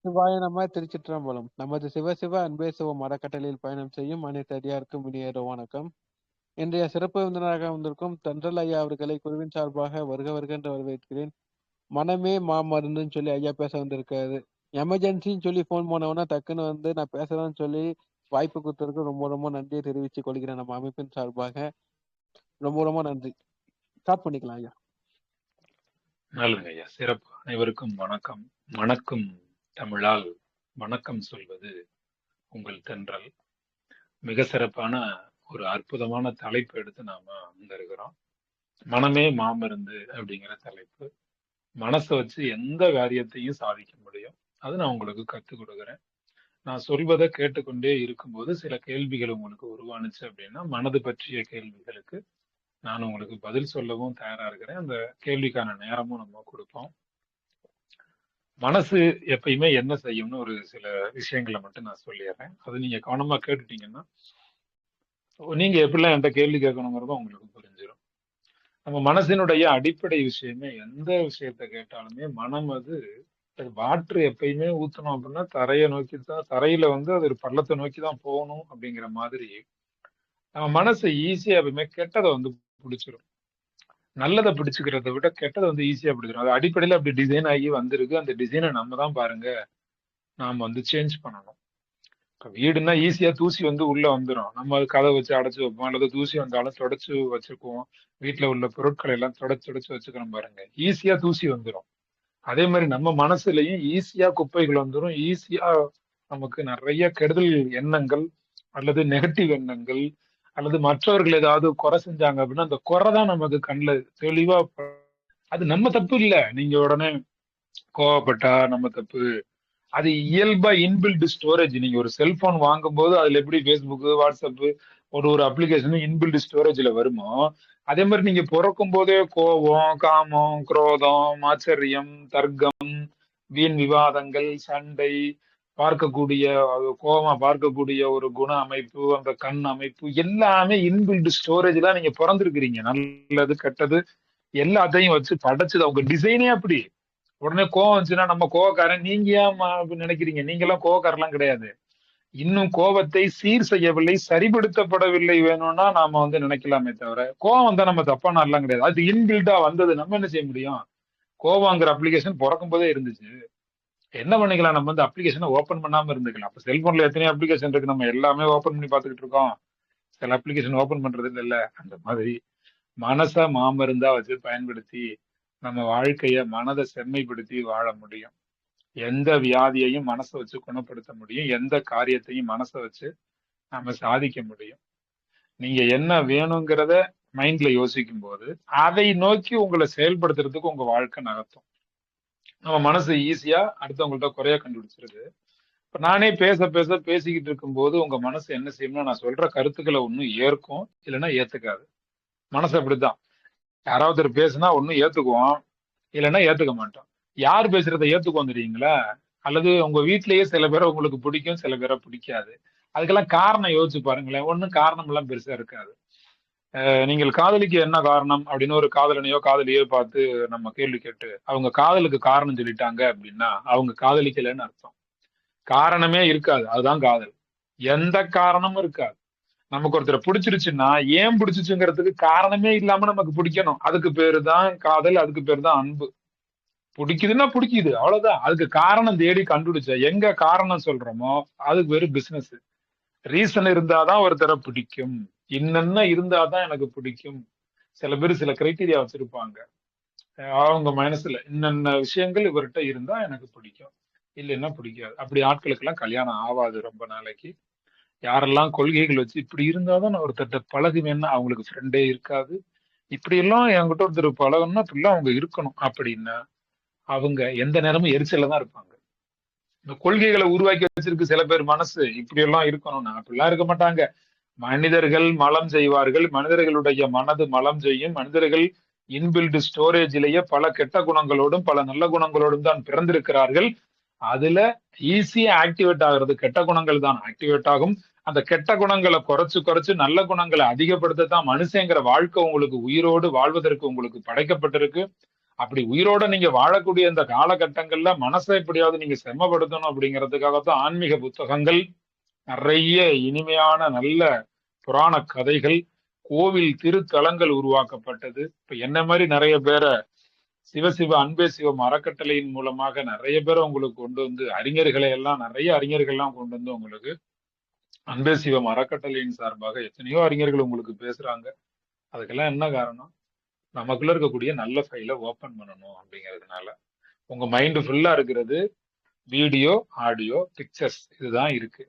சிவாய நம திருச்சிற்றம்பலம். நமது சிவசிவ அன்பே சிவம் அறக்கட்டளையில் பயணம் செய்யும் அனைத்து அடியாருக்கும் இனிய வணக்கம். இன்றைய சிறப்பு விருந்தினராக வந்திருக்கும் தென்றல் ஐயா அவர்களை குழுவின் சார்பாக வருக வருக என்று வரவேற்கிறேன். மனமே மாமருந்துன்னு சொல்லி ஐயா பேச வந்திருக்காரு. எமர்ஜென்சின்னு சொல்லி போன் போனவனா டக்குன்னு வந்து நான் பேசுறேன்னு சொல்லி வாய்ப்பு கொடுத்ததுக்கு ரொம்ப ரொம்ப நன்றியை தெரிவித்துக் கொள்கிறேன். நம்ம அமைப்பின் சார்பாக ரொம்ப ரொம்ப நன்றி. ஸ்டார்ட் பண்ணிக்கலாம் ஐயா. நல்லது ஐயா, சிறப்பு. அனைவருக்கும் வணக்கம். வணக்கம் தமிழால் வணக்கம் சொல்வது உங்கள் தென்றல். மிக சிறப்பான ஒரு அற்புதமான தலைப்பு எடுத்து நாம வந்திருக்கிறோம். மனமே மாமருந்து அப்படிங்கிற தலைப்பு. மனசை வச்சு எந்த காரியத்தையும் சாதிக்க முடியும். அது நான் உங்களுக்கு கத்துக் கொடுக்குறேன். நான் சொல்வதை கேட்டுக்கொண்டே இருக்கும்போது சில கேள்விகள் உங்களுக்கு உருவானுச்சு அப்படின்னா, மனது பற்றிய கேள்விகளுக்கு நான் உங்களுக்கு பதில் சொல்லவும் தயாரா இருக்கிறேன். அந்த கேள்விக்கான நேரமும் நம்ம கொடுப்போம். மனசு எப்பயுமே என்ன செய்யும்னு ஒரு சில விஷயங்களை மட்டும் நான் சொல்லிடுறேன். அது நீங்க கவனமா கேட்டுட்டீங்கன்னா நீங்க எப்படிலாம் என்கிட்ட கேள்வி கேட்கணுங்கிறதும் உங்களுக்கு புரிஞ்சிடும். நம்ம மனசினுடைய அடிப்படை விஷயமே எந்த விஷயத்த கேட்டாலுமே மனம் அது வாட்டர் எப்பயுமே ஊத்தணும் அப்படின்னா தரையை நோக்கி தான், தரையில வந்து அது ஒரு பள்ளத்தை நோக்கி தான் போகணும் அப்படிங்கிற மாதிரி நம்ம மனசு ஈஸியா எப்பயுமே கெட்டதை வந்து பிடிச்சிரும். நல்லதை பிடிச்சுக்கிறத விட கெட்டதை வந்து ஈஸியா பிடிச்சிரும். அது அடிப்படையில அப்படி டிசைன் ஆகி வந்திருக்கு. அந்த டிசைனை நம்ம தான் பாருங்க நாம வந்து சேஞ்ச் பண்ணணும். இப்ப வீடுன்னா ஈஸியா தூசி வந்து உள்ள வந்துடும். நம்ம அது கதை வச்சு அடைச்சு வைப்போம், அல்லது தூசி வந்தாலும் தொடச்சு வச்சுக்குவோம். வீட்டுல உள்ள பொருட்களை எல்லாம் தொடச்சு வச்சுக்கிறோம் பாருங்க, ஈஸியா தூசி வந்துடும். அதே மாதிரி நம்ம மனசுலயும் ஈஸியா குப்பைகள் வந்துடும். ஈஸியா நமக்கு நிறைய கெடுதல் எண்ணங்கள் அல்லது நெகட்டிவ் எண்ணங்கள் அல்லது மற்றவர்கள் ஏதாவது குறை செஞ்சாங்க அப்படின்னா அந்த குறை தான் நமக்கு கண்ணுல தெளிவா அது நம்ம தப்பு இல்ல. நீங்க உடனே கோவப்பட்டா நம்ம தப்பு. அது இயல்பா இன்பில்ட் ஸ்டோரேஜ். நீங்க ஒரு செல்போன் வாங்கும் போது அதுல எப்படி பேஸ்புக், வாட்ஸ்அப் ஒரு அப்ளிகேஷன் இன்பில்ட் ஸ்டோரேஜ்ல வருமோ, அதே மாதிரி நீங்க பிறக்கும் போதே கோபம், காமம், குரோதம், ஆச்சரியம், தர்க்கம், வீண் விவாதங்கள், சண்டை, பார்க்கக்கூடிய கோபமா பார்க்கக்கூடிய ஒரு குண அமைப்பு, அந்த கண் அமைப்பு எல்லாமே இன்பில்ட் ஸ்டோரேஜ்ல நீங்க பிறந்திருக்கிறீங்க. நல்லது கெட்டது எல்லாத்தையும் வச்சு படைச்சது அவங்க டிசைனே அப்படி. உடனே கோவம் வந்துச்சுன்னா நம்ம கோவக்காரன், நீங்க ஏன் நினைக்கிறீங்க? நீங்க எல்லாம் கோவக்காரெல்லாம் கிடையாது. இன்னும் கோபத்தை சீர் செய்யவில்லை, சரிபடுத்தப்படவில்லை வேணும்னா நாம வந்து நினைக்கலாமே தவிர கோவம் தான் நம்ம தப்பான எல்லாம் கிடையாது. அது இன்பில்டா வந்தது. நம்ம என்ன செய்ய முடியும்? கோவங்கிற அப்ளிகேஷன் பிறக்கும் போதே இருந்துச்சு. என்ன பண்ணிக்கலாம்? நம்ம வந்து அப்ளிகேஷனை ஓபன் பண்ணாம இருந்துக்கலாம். அப்ப செல்போன்ல எத்தனையோ அப்ளிகேஷன் இருக்கு, நம்ம எல்லாமே ஓபன் பண்ணி பாத்துக்கிட்டு இருக்கோம். சில அப்ளிகேஷன் ஓபன் பண்றது இல்ல. அந்த மாதிரி மனசை மாமருந்தா வச்சு பயன்படுத்தி நம்ம வாழ்க்கைய மனதை செம்மைப்படுத்தி வாழ முடியும். எந்த வியாதியையும் மனசை வச்சு குணப்படுத்த முடியும். எந்த காரியத்தையும் மனசை வச்சு நம்ம சாதிக்க முடியும். நீங்க என்ன வேணுங்கிறத மைண்ட்ல யோசிக்கும் போது அதை நோக்கி உங்களை செயல்படுத்துறதுக்கு உங்க வாழ்க்கை நகர்த்தும். நம்ம மனசு ஈஸியா அடுத்தவங்கள்ட்ட குறைய கண்டுபிடிச்சிருது. இப்ப நானே பேசிக்கிட்டு இருக்கும் போது உங்க மனசு என்ன செய்யும்னா, நான் சொல்ற கருத்துக்களை ஒன்னும் ஏற்கும், இல்லைன்னா ஏத்துக்காது. மனசு அப்படித்தான். யாராவது பேசுனா ஒன்னும் ஏத்துக்குவோம், இல்லைன்னா ஏத்துக்க மாட்டோம். யார் பேசுறதை ஏத்துக்குவோம் தெரியுங்களா? அல்லது உங்க வீட்லயே சில பேரை உங்களுக்கு பிடிக்கும், சில பேரை பிடிக்காது. அதுக்கெல்லாம் காரணம் யோசிச்சு பாருங்களேன். ஒண்ணும் காரணம் எல்லாம் பெருசா இருக்காது. நீங்கள் காதலிக்க என்ன காரணம் அப்படின்னு ஒரு காதலனையோ காதலியோ பார்த்து நம்ம கேள்வி கேட்டு அவங்க காதலுக்கு காரணம் சொல்லிட்டாங்க அப்படின்னா அவங்க காதலிக்கலைன்னு அர்த்தம். காரணமே இருக்காது. அதுதான் காதல். எந்த காரணமும் இருக்காது. நமக்கு ஒருத்தரை பிடிச்சிருச்சுன்னா ஏன் பிடிச்சிச்சுங்கிறதுக்கு காரணமே இல்லாம நமக்கு பிடிக்கணும். அதுக்கு பேரு தான் காதல். அதுக்கு பேரு தான் அன்பு. பிடிக்குதுன்னா பிடிக்குது, அவ்வளவுதான். அதுக்கு காரணம் தேடி கண்டுபிடிச்ச எங்க காரணம் சொல்றோமோ அதுக்கு பேரு பிசினஸ். ரீசன் இருந்தாதான் ஒருத்தரை பிடிக்கும். இன்னென்ன இருந்தாதான் எனக்கு பிடிக்கும். சில பேர் சில கிரைட்டீரியா வச்சிருப்பாங்க அவங்க மனசுல. இன்னென்ன விஷயங்கள் இவர்கிட்ட இருந்தா எனக்கு பிடிக்கும், இல்லைன்னா பிடிக்காது. அப்படி ஆட்களுக்கு எல்லாம் கல்யாணம் ஆகாது ரொம்ப நாளைக்கு. யாரெல்லாம் கொள்கைகள் வச்சு இப்படி இருந்தாதான் நான் ஒருத்தர்கிட்ட பழகுவேன்னா அவங்களுக்கு ஃப்ரெண்டே இருக்காது. இப்படி எல்லாம் என்கிட்ட ஒருத்தர் பழகணும்னா அப்படிலாம் அவங்க இருக்கணும் அப்படின்னா அவங்க எந்த நேரமும் எரிச்சல்ல தான் இருப்பாங்க. இந்த கொள்கைகளை உருவாக்கி வச்சிருக்கு சில பேர் மனசு. இப்படி எல்லாம் இருக்கணும்னா அப்படிலாம் இருக்க மாட்டாங்க. மனிதர்கள் மலம் செய்வார்கள். மனிதர்களுடைய மனது மலம் செய்யும். மனிதர்கள் இன்பில்ட் ஸ்டோரேஜிலேயே பல கெட்ட குணங்களோடும் பல நல்ல குணங்களோடும் தான் பிறந்திருக்கிறார்கள். அதுல ஈஸியா ஆக்டிவேட் ஆகிறது கெட்ட குணங்கள் தான் ஆக்டிவேட் ஆகும். அந்த கெட்ட குணங்களை குறைச்சு நல்ல குணங்களை அதிகப்படுத்தத்தான் மனுஷங்கிற வாழ்க்கை உங்களுக்கு உயிரோடு வாழ்வதற்கு உங்களுக்கு படைக்கப்பட்டிருக்கு. அப்படி உயிரோட நீங்க வாழக்கூடிய இந்த காலகட்டங்கள்ல மனசை எப்படியாவது நீங்க செம்மப்படுத்தணும் அப்படிங்கிறதுக்காகத்தான் ஆன்மீக புத்தகங்கள் நிறைய இனிமையான நல்ல புராண கதைகள், கோவில் திருத்தலங்கள் உருவாக்கப்பட்டது. இப்ப என்ன மாதிரி நிறைய பேரை சிவசிவ அன்பே சிவம் அறக்கட்டளையின் மூலமாக நிறைய பேரை உங்களுக்கு கொண்டு வந்து அறிஞர்களை எல்லாம் நிறைய அறிஞர்கள்லாம் கொண்டு வந்து உங்களுக்கு அன்பே சிவம் அறக்கட்டளையின் சார்பாக எத்தனையோ அறிஞர்கள் உங்களுக்கு பேசுறாங்க. அதுக்கெல்லாம் என்ன காரணம்? நமக்குள்ள இருக்கக்கூடிய நல்ல ஃபைலை ஓபன் பண்ணணும் அப்படிங்கிறதுனால. உங்க மைண்ட் ஃபுல்லா இருக்கிறது வீடியோ, ஆடியோ, பிக்சர்ஸ் இதுதான் இருக்கு.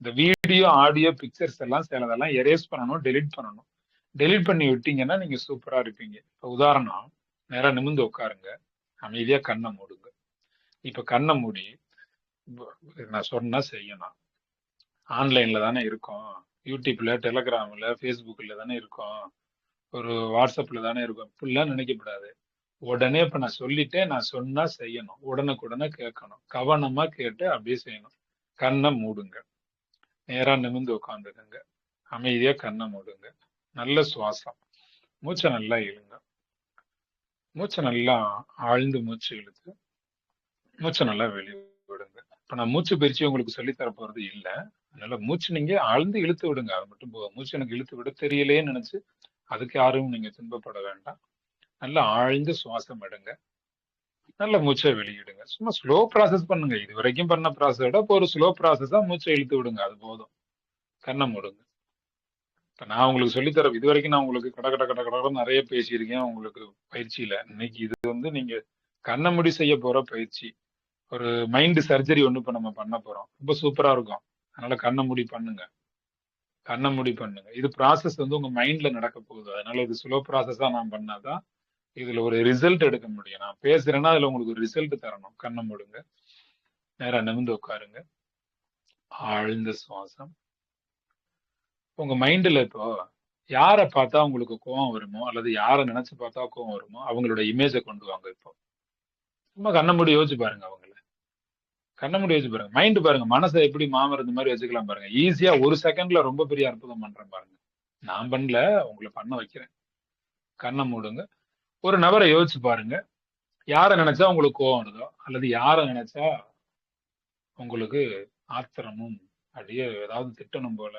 இந்த வீடியோ, ஆடியோ, பிக்சர்ஸ் எல்லாம் சிலதெல்லாம் எரேஸ் பண்ணணும், டெலிட் பண்ணணும். டெலிட் பண்ணி விட்டீங்கன்னா நீங்க சூப்பரா இருப்பீங்க. இப்ப உதாரணம், நேரா நிமிர்ந்து உட்காருங்க, அமைதியா கண்ணை மூடுங்க. இப்ப கண்ணை மூடி நான் சொன்னா செய்யணும். ஆன்லைன்ல தானே இருக்கோம், யூடியூப்ல, டெலகிராம்ல, ஃபேஸ்புக்ல தானே இருக்கோம், ஒரு வாட்ஸ்அப்ல தானே இருக்கும். இப்படிலாம் நினைக்கப்படாது. உடனே இப்ப நான் சொல்லிட்டேன், நான் சொன்னா செய்யணும். உடனுக்குடனே கேட்கணும். கவனமா கேட்டு அப்படியே செய்யணும். கண்ணை மூடுங்க, நேரா நிமிர்ந்து உட்காந்துக்குங்க, அமைதியா கண்ணை மூடுங்க. நல்ல சுவாசம், மூச்சை நல்லா இழுங்க. மூச்சை நல்லா ஆழ்ந்து மூச்சு இழுத்து மூச்சை நல்லா வெளியே விடுங்க. இப்ப நான் மூச்சு பயிற்சி உங்களுக்கு சொல்லித்தர போறது இல்ல. அதனால மூச்சு நீங்க ஆழ்ந்து இழுத்து விடுங்க, அது மட்டும் போதும். மூச்சு எனக்கு இழுத்து விட தெரியலையேன்னு நினைச்சு அதுக்கு யாரும் நீங்க துன்பப்பட வேண்டாம். நல்லா ஆழ்ந்து சுவாசம் எடுங்க, நல்ல மூச்சை வெளியிடுங்க. சும்மா ஸ்லோ ப்ராசஸ் பண்ணுங்க. இது வரைக்கும் பண்ண ப்ராசஸை விட இப்போ ஒரு ஸ்லோ ப்ராசஸா மூச்சை இழுத்து விடுங்க, அது போதும். கண்ணை மூடுங்க. இப்ப நான் உங்களுக்கு சொல்லித்தர இது வரைக்கும் நான் உங்களுக்கு கட கட கட கட நிறைய பேசியிருக்கேன் உங்களுக்கு பயிற்சியில. இன்னைக்கு இது வந்து நீங்க கண்ணை மூடி செய்ய போற பயிற்சி. ஒரு மைண்ட் சர்ஜரி ஒண்ணு இப்ப நம்ம பண்ண போறோம், ரொம்ப சூப்பரா இருக்கும். அதனால கண்ணை மூடி பண்ணுங்க, கண்ணை மூடி பண்ணுங்க. இது ப்ராசஸ் வந்து உங்க மைண்ட்ல நடக்க போகுது. அதனால இது ஸ்லோ ப்ராசஸா நான் பண்ணாதான் இதுல ஒரு ரிசல்ட் எடுக்க முடியும். நான் பேசுறேன்னா அதுல உங்களுக்கு ஒரு ரிசல்ட் தரணும். கண்ணை மூடுங்க, நேரா நிமிர்ந்து உட்காருங்க, ஆழ்ந்த சுவாசம். உங்க மைண்ட்ல இப்போ யாரை பார்த்தா உங்களுக்கு கோவம் வருமோ அல்லது யாரை நினைச்சு பார்த்தா கோவம் வருமோ அவங்களோட இமேஜை கொண்டு வாங்க. இப்போ சும்மா கண்ணை மூடி யோசிச்சு பாருங்க. அவங்கள கண்ணை மூடி யோசிச்சு பாருங்க. மைண்ட் பாருங்க, மனசை எப்படி மாமருந்து மாதிரி வச்சுக்கலாம் பாருங்க. ஈஸியா ஒரு செகண்ட்ல ரொம்ப பெரிய அற்புதம் பண்றேன் பாருங்க. நான் பண்ணல, உங்களை பண்ண வைக்கிறேன். கண்ணை மூடுங்க. ஒரு நபரை யோசிச்சு பாருங்க. யாரை நினைச்சா உங்களுக்கு கோவம் வருதோ அல்லது யாரை நினைச்சா உங்களுக்கு ஆத்திரமும் அப்படியே ஏதாவது திட்டணும் போல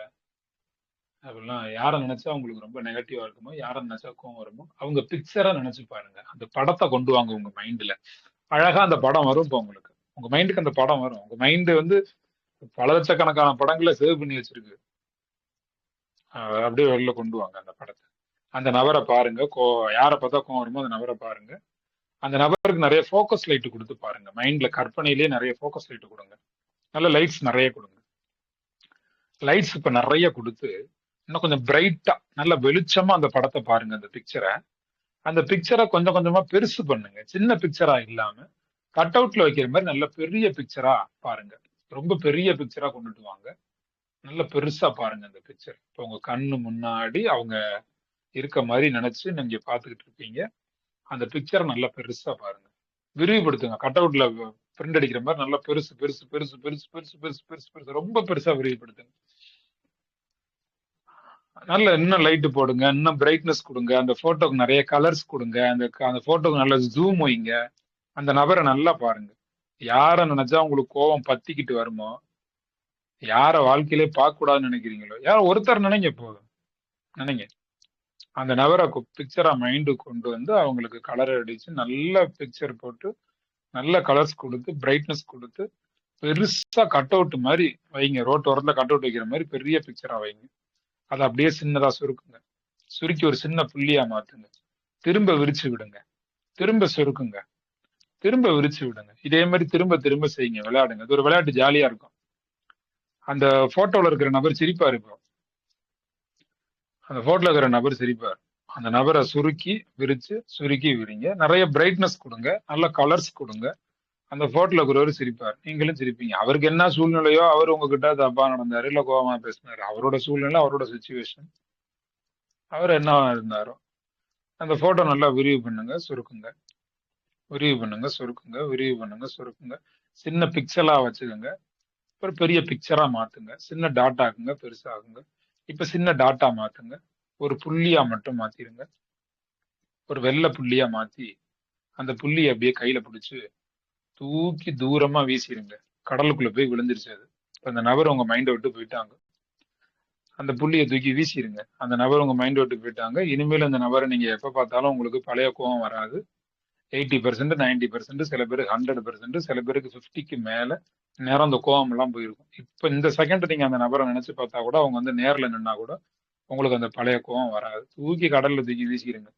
அப்படிலாம் யாரை நினைச்சா உங்களுக்கு ரொம்ப நெகட்டிவா இருக்குமோ, யாரை நினைச்சா கோவம் வருமோ அவங்க பிக்சரா நினைச்சு பாருங்க. அந்த படத்தை கொண்டு வாங்க உங்க மைண்ட்ல. அழகா அந்த படம் வரும். இப்போ உங்களுக்கு உங்க மைண்டுக்கு அந்த படம் வரும். உங்க மைண்ட் வந்து பல லட்சக்கணக்கான படங்களை சேவ் பண்ணி வச்சிருக்கு. அப்படியே வெளில கொண்டு வாங்க அந்த படத்தை. அந்த நபரை பாருங்க. யாரை பார்த்தா கோவம் வருமோ அந்த நபரை பாருங்க. அந்த நபருக்கு நிறைய ஃபோக்கஸ் லைட் கொடுத்து பாருங்க. மைண்ட்ல கற்பனையிலேயே நிறைய ஃபோக்கஸ் லைட் கொடுங்க. நல்ல லைட்ஸ் நிறைய கொடுங்க. லைட்ஸ் இப்ப நிறைய கொடுத்து இன்னும் கொஞ்சம் பிரைட்டா நல்ல வெளிச்சமா அந்த படத்தை பாருங்க. அந்த பிக்சரை கொஞ்சம் கொஞ்சமா பெருசு பண்ணுங்க. சின்ன பிக்சரா இல்லாம கட் அவுட்ல வைக்கிற மாதிரி நல்ல பெரிய பிக்சரா பாருங்க. ரொம்ப பெரிய பிக்சரா கொண்டுட்டு வாங்க. நல்ல பெருசா பாருங்க அந்த பிக்சர். இப்போ உங்க கண்ணு முன்னாடி அவங்க இருக்க மாதிரி நினைச்சு நீங்க பாத்துக்கிட்டு இருப்பீங்க. அந்த பிக்சரை நல்லா பெருசா பாருங்க, விரிவுபடுத்துங்க. கட் அவுட்ல பிரிண்ட் அடிக்கிற மாதிரி நல்லா பெருசு பெருசு பெருசு பெருசு பெருசு பெருசு பெருசு பெருசு ரொம்ப பெருசா விரிவுபடுத்துங்க. நல்ல இன்னும் லைட்டு போடுங்க, இன்னும் பிரைட்னஸ் கொடுங்க. அந்த போட்டோக்கு நிறைய கலர்ஸ் கொடுங்க. அந்த போட்டோக்கு நல்ல ஜூம் வைங்க. அந்த நபரை நல்லா பாருங்க. யாரை நினைச்சா உங்களுக்கு கோபம் பத்திக்கிட்டு வருமோ, யார வாழ்க்கையிலே பார்க்க கூடாதுன்னு நினைக்கிறீங்களோ, யார் ஒருத்தர் நினைங்க போதும். நினைங்க. அந்த நபரை பிக்சரா மைண்டு கொண்டு வந்து அவங்களுக்கு கலர் அடிச்சு நல்ல பிக்சர் போட்டு நல்ல கலர்ஸ் கொடுத்து பிரைட்னஸ் கொடுத்து பெருசா கட் அவுட் மாதிரி வைங்க. ரோட்டு ஓரத்துல கட் அவுட் வைக்கிற மாதிரி பெரிய பிக்சரா வைங்க. அதை அப்படியே சின்னதா சுருக்குங்க. சுருக்கி ஒரு சின்ன புள்ளியா மாத்துங்க. திரும்ப விரிச்சு விடுங்க. திரும்ப சுருக்குங்க. திரும்ப விரிச்சு விடுங்க. இதே மாதிரி திரும்ப திரும்ப செய்யுங்க. விளையாடுங்க. இது ஒரு விளையாட்டு, ஜாலியா இருக்கும். அந்த போட்டோல இருக்கிற நபர் சிரிப்பாரு. இப்போ அந்த போட்டோல இருக்கிற நபர் சிரிப்பார். அந்த நபரை சுருக்கி விரிச்சு சுருக்கி விரிங்க. நிறைய பிரைட்னஸ் கொடுங்க, நல்ல கலர்ஸ் கொடுங்க. அந்த போட்டோல இருக்கிறவர் சிரிப்பார், நீங்களும் சிரிப்பீங்க. அவருக்கு என்ன சூழ்நிலையோ, அவர் உங்ககிட்ட தப்பா நடந்தாரு இல்ல கோபமா பேசினாரு, அவரோட சூழ்நிலை, அவரோட சுச்சுவேஷன், அவர் என்ன இருந்தாரோ. அந்த போட்டோ நல்லா விரிவு பண்ணுங்க, சுருக்குங்க. விரிவு பண்ணுங்க, சுருக்குங்க. விரிவு பண்ணுங்க, சுருக்குங்க. சின்ன பிக்சலா வச்சுக்கோங்க. அப்புறம் பெரிய பிக்சரா மாத்துங்க. சின்ன டாட்டாக்குங்க, பெருசாகுங்க. இப்ப சின்ன டாட்டா மாத்துங்க. ஒரு புள்ளியா மட்டும் மாத்திருங்க. ஒரு வெள்ளை புள்ளியா மாத்தி அந்த புள்ளியை அப்படியே கையில பிடிச்சு தூக்கி தூரமா வீசிடுங்க. கடலுக்குள்ள போய் விழுந்துருச்சு அது. அந்த நபர் உங்க மைண்டை விட்டு போயிட்டாங்க. அந்த புள்ளியை தூக்கி வீசிடுங்க. அந்த நபர் உங்க மைண்ட் விட்டு போயிட்டாங்க. இனிமேல் அந்த நபரை நீங்க எப்ப பார்த்தாலும் உங்களுக்கு பழைய கோவம் வராது. 80%, 90%, சில பேருக்கு 100%, சில பேருக்கு 50க்கு மேல நேரம் அந்த கோவம் எல்லாம் போயிருக்கும். இப்ப இந்த செகண்ட் நீங்க அந்த நபரை நினைச்சு பார்த்தா கூட அவங்க வந்து நேர்ல நின்னா கூட உங்களுக்கு அந்த பழைய கோவம் வராது. தூக்கி கடல்ல தூக்கி வீசிடுங்க.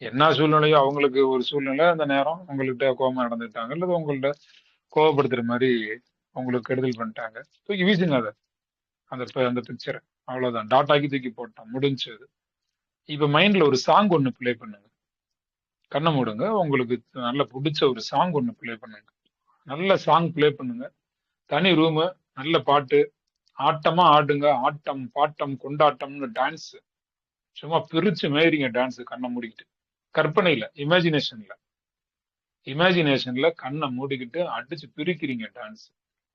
என்ன சூழ்நிலையோ அவங்களுக்கு ஒரு சூழ்நிலை அந்த நேரம் உங்கள்கிட்ட கோவமா நடந்துட்டாங்க, அல்லது உங்கள்ட்ட கோவப்படுத்துற மாதிரி உங்களுக்கு கெடுதல் பண்ணிட்டாங்க. தூக்கி வீசுங்க அதை, அந்த பிக்சரை. அவ்வளவுதான், டாட் ஆக்கி தூக்கி போட்டோம், முடிஞ்சது. இப்ப மைண்ட்ல ஒரு சாங் ஒண்ணு பிளே பண்ணுங்க. கண்ணை மூடுங்க. உங்களுக்கு நல்ல பிடிச்ச ஒரு சாங் ஒண்ணு பிளே பண்ணுங்க. நல்ல சாங் பிளே பண்ணுங்க. தனி ரூமு, நல்ல பாட்டு, ஆட்டமா ஆடுங்க. ஆட்டம் பாட்டம் கொண்டாட்டம்னு டான்ஸ் சும்மா பிரிச்சு மேய்றீங்க. டான்ஸ் கண்ணை மூடிக்கிட்டு, கற்பனையில, இமேஜினேஷன்ல கண்ணை மூடிக்கிட்டு அடிச்சு பிரிக்கிறீங்க டான்ஸ்.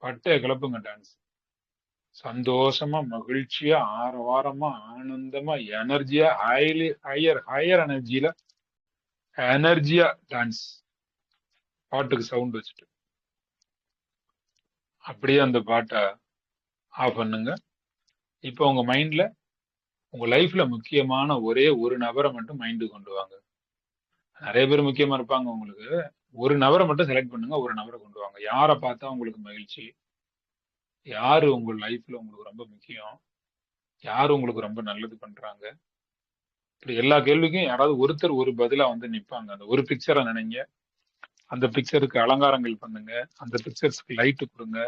பட்டைய கிளப்புங்க டான்ஸ். சந்தோஷமா, மகிழ்ச்சியா, ஆரவாரமா, ஆனந்தமா, எனர்ஜியா, ஹையர் எனர்ஜியா டான்ஸ். பாட்டுக்கு சவுண்ட் வச்சுட்டு அப்படியே அந்த பாட்டை ஆஃப் பண்ணுங்க. இப்போ உங்க மைண்ட்ல உங்க லைஃப்ல முக்கியமான ஒரே ஒரு நபரை மட்டும் மைண்டு கொண்டு வாங்க. நிறைய பேர் முக்கியமா இருப்பாங்க உங்களுக்கு. ஒரு நபரை மட்டும் செலக்ட் பண்ணுங்க. ஒரு நபரை கொண்டு வாங்க. யாரை பார்த்தா உங்களுக்கு மகிழ்ச்சி, யாரு உங்க லைஃப்ல உங்களுக்கு ரொம்ப முக்கியம், யாரு உங்களுக்கு ரொம்ப நல்லது பண்றாங்க, இப்படி எல்லா கேள்விக்கும் யாராவது ஒருத்தர் ஒரு பதிலா வந்து நிப்பாங்க. அந்த ஒரு பிக்சரை நினைங்க. அந்த பிக்சருக்கு அலங்காரங்கள் பண்ணுங்க. அந்த பிக்சர்ஸ்க்கு லைட்டு கொடுங்க.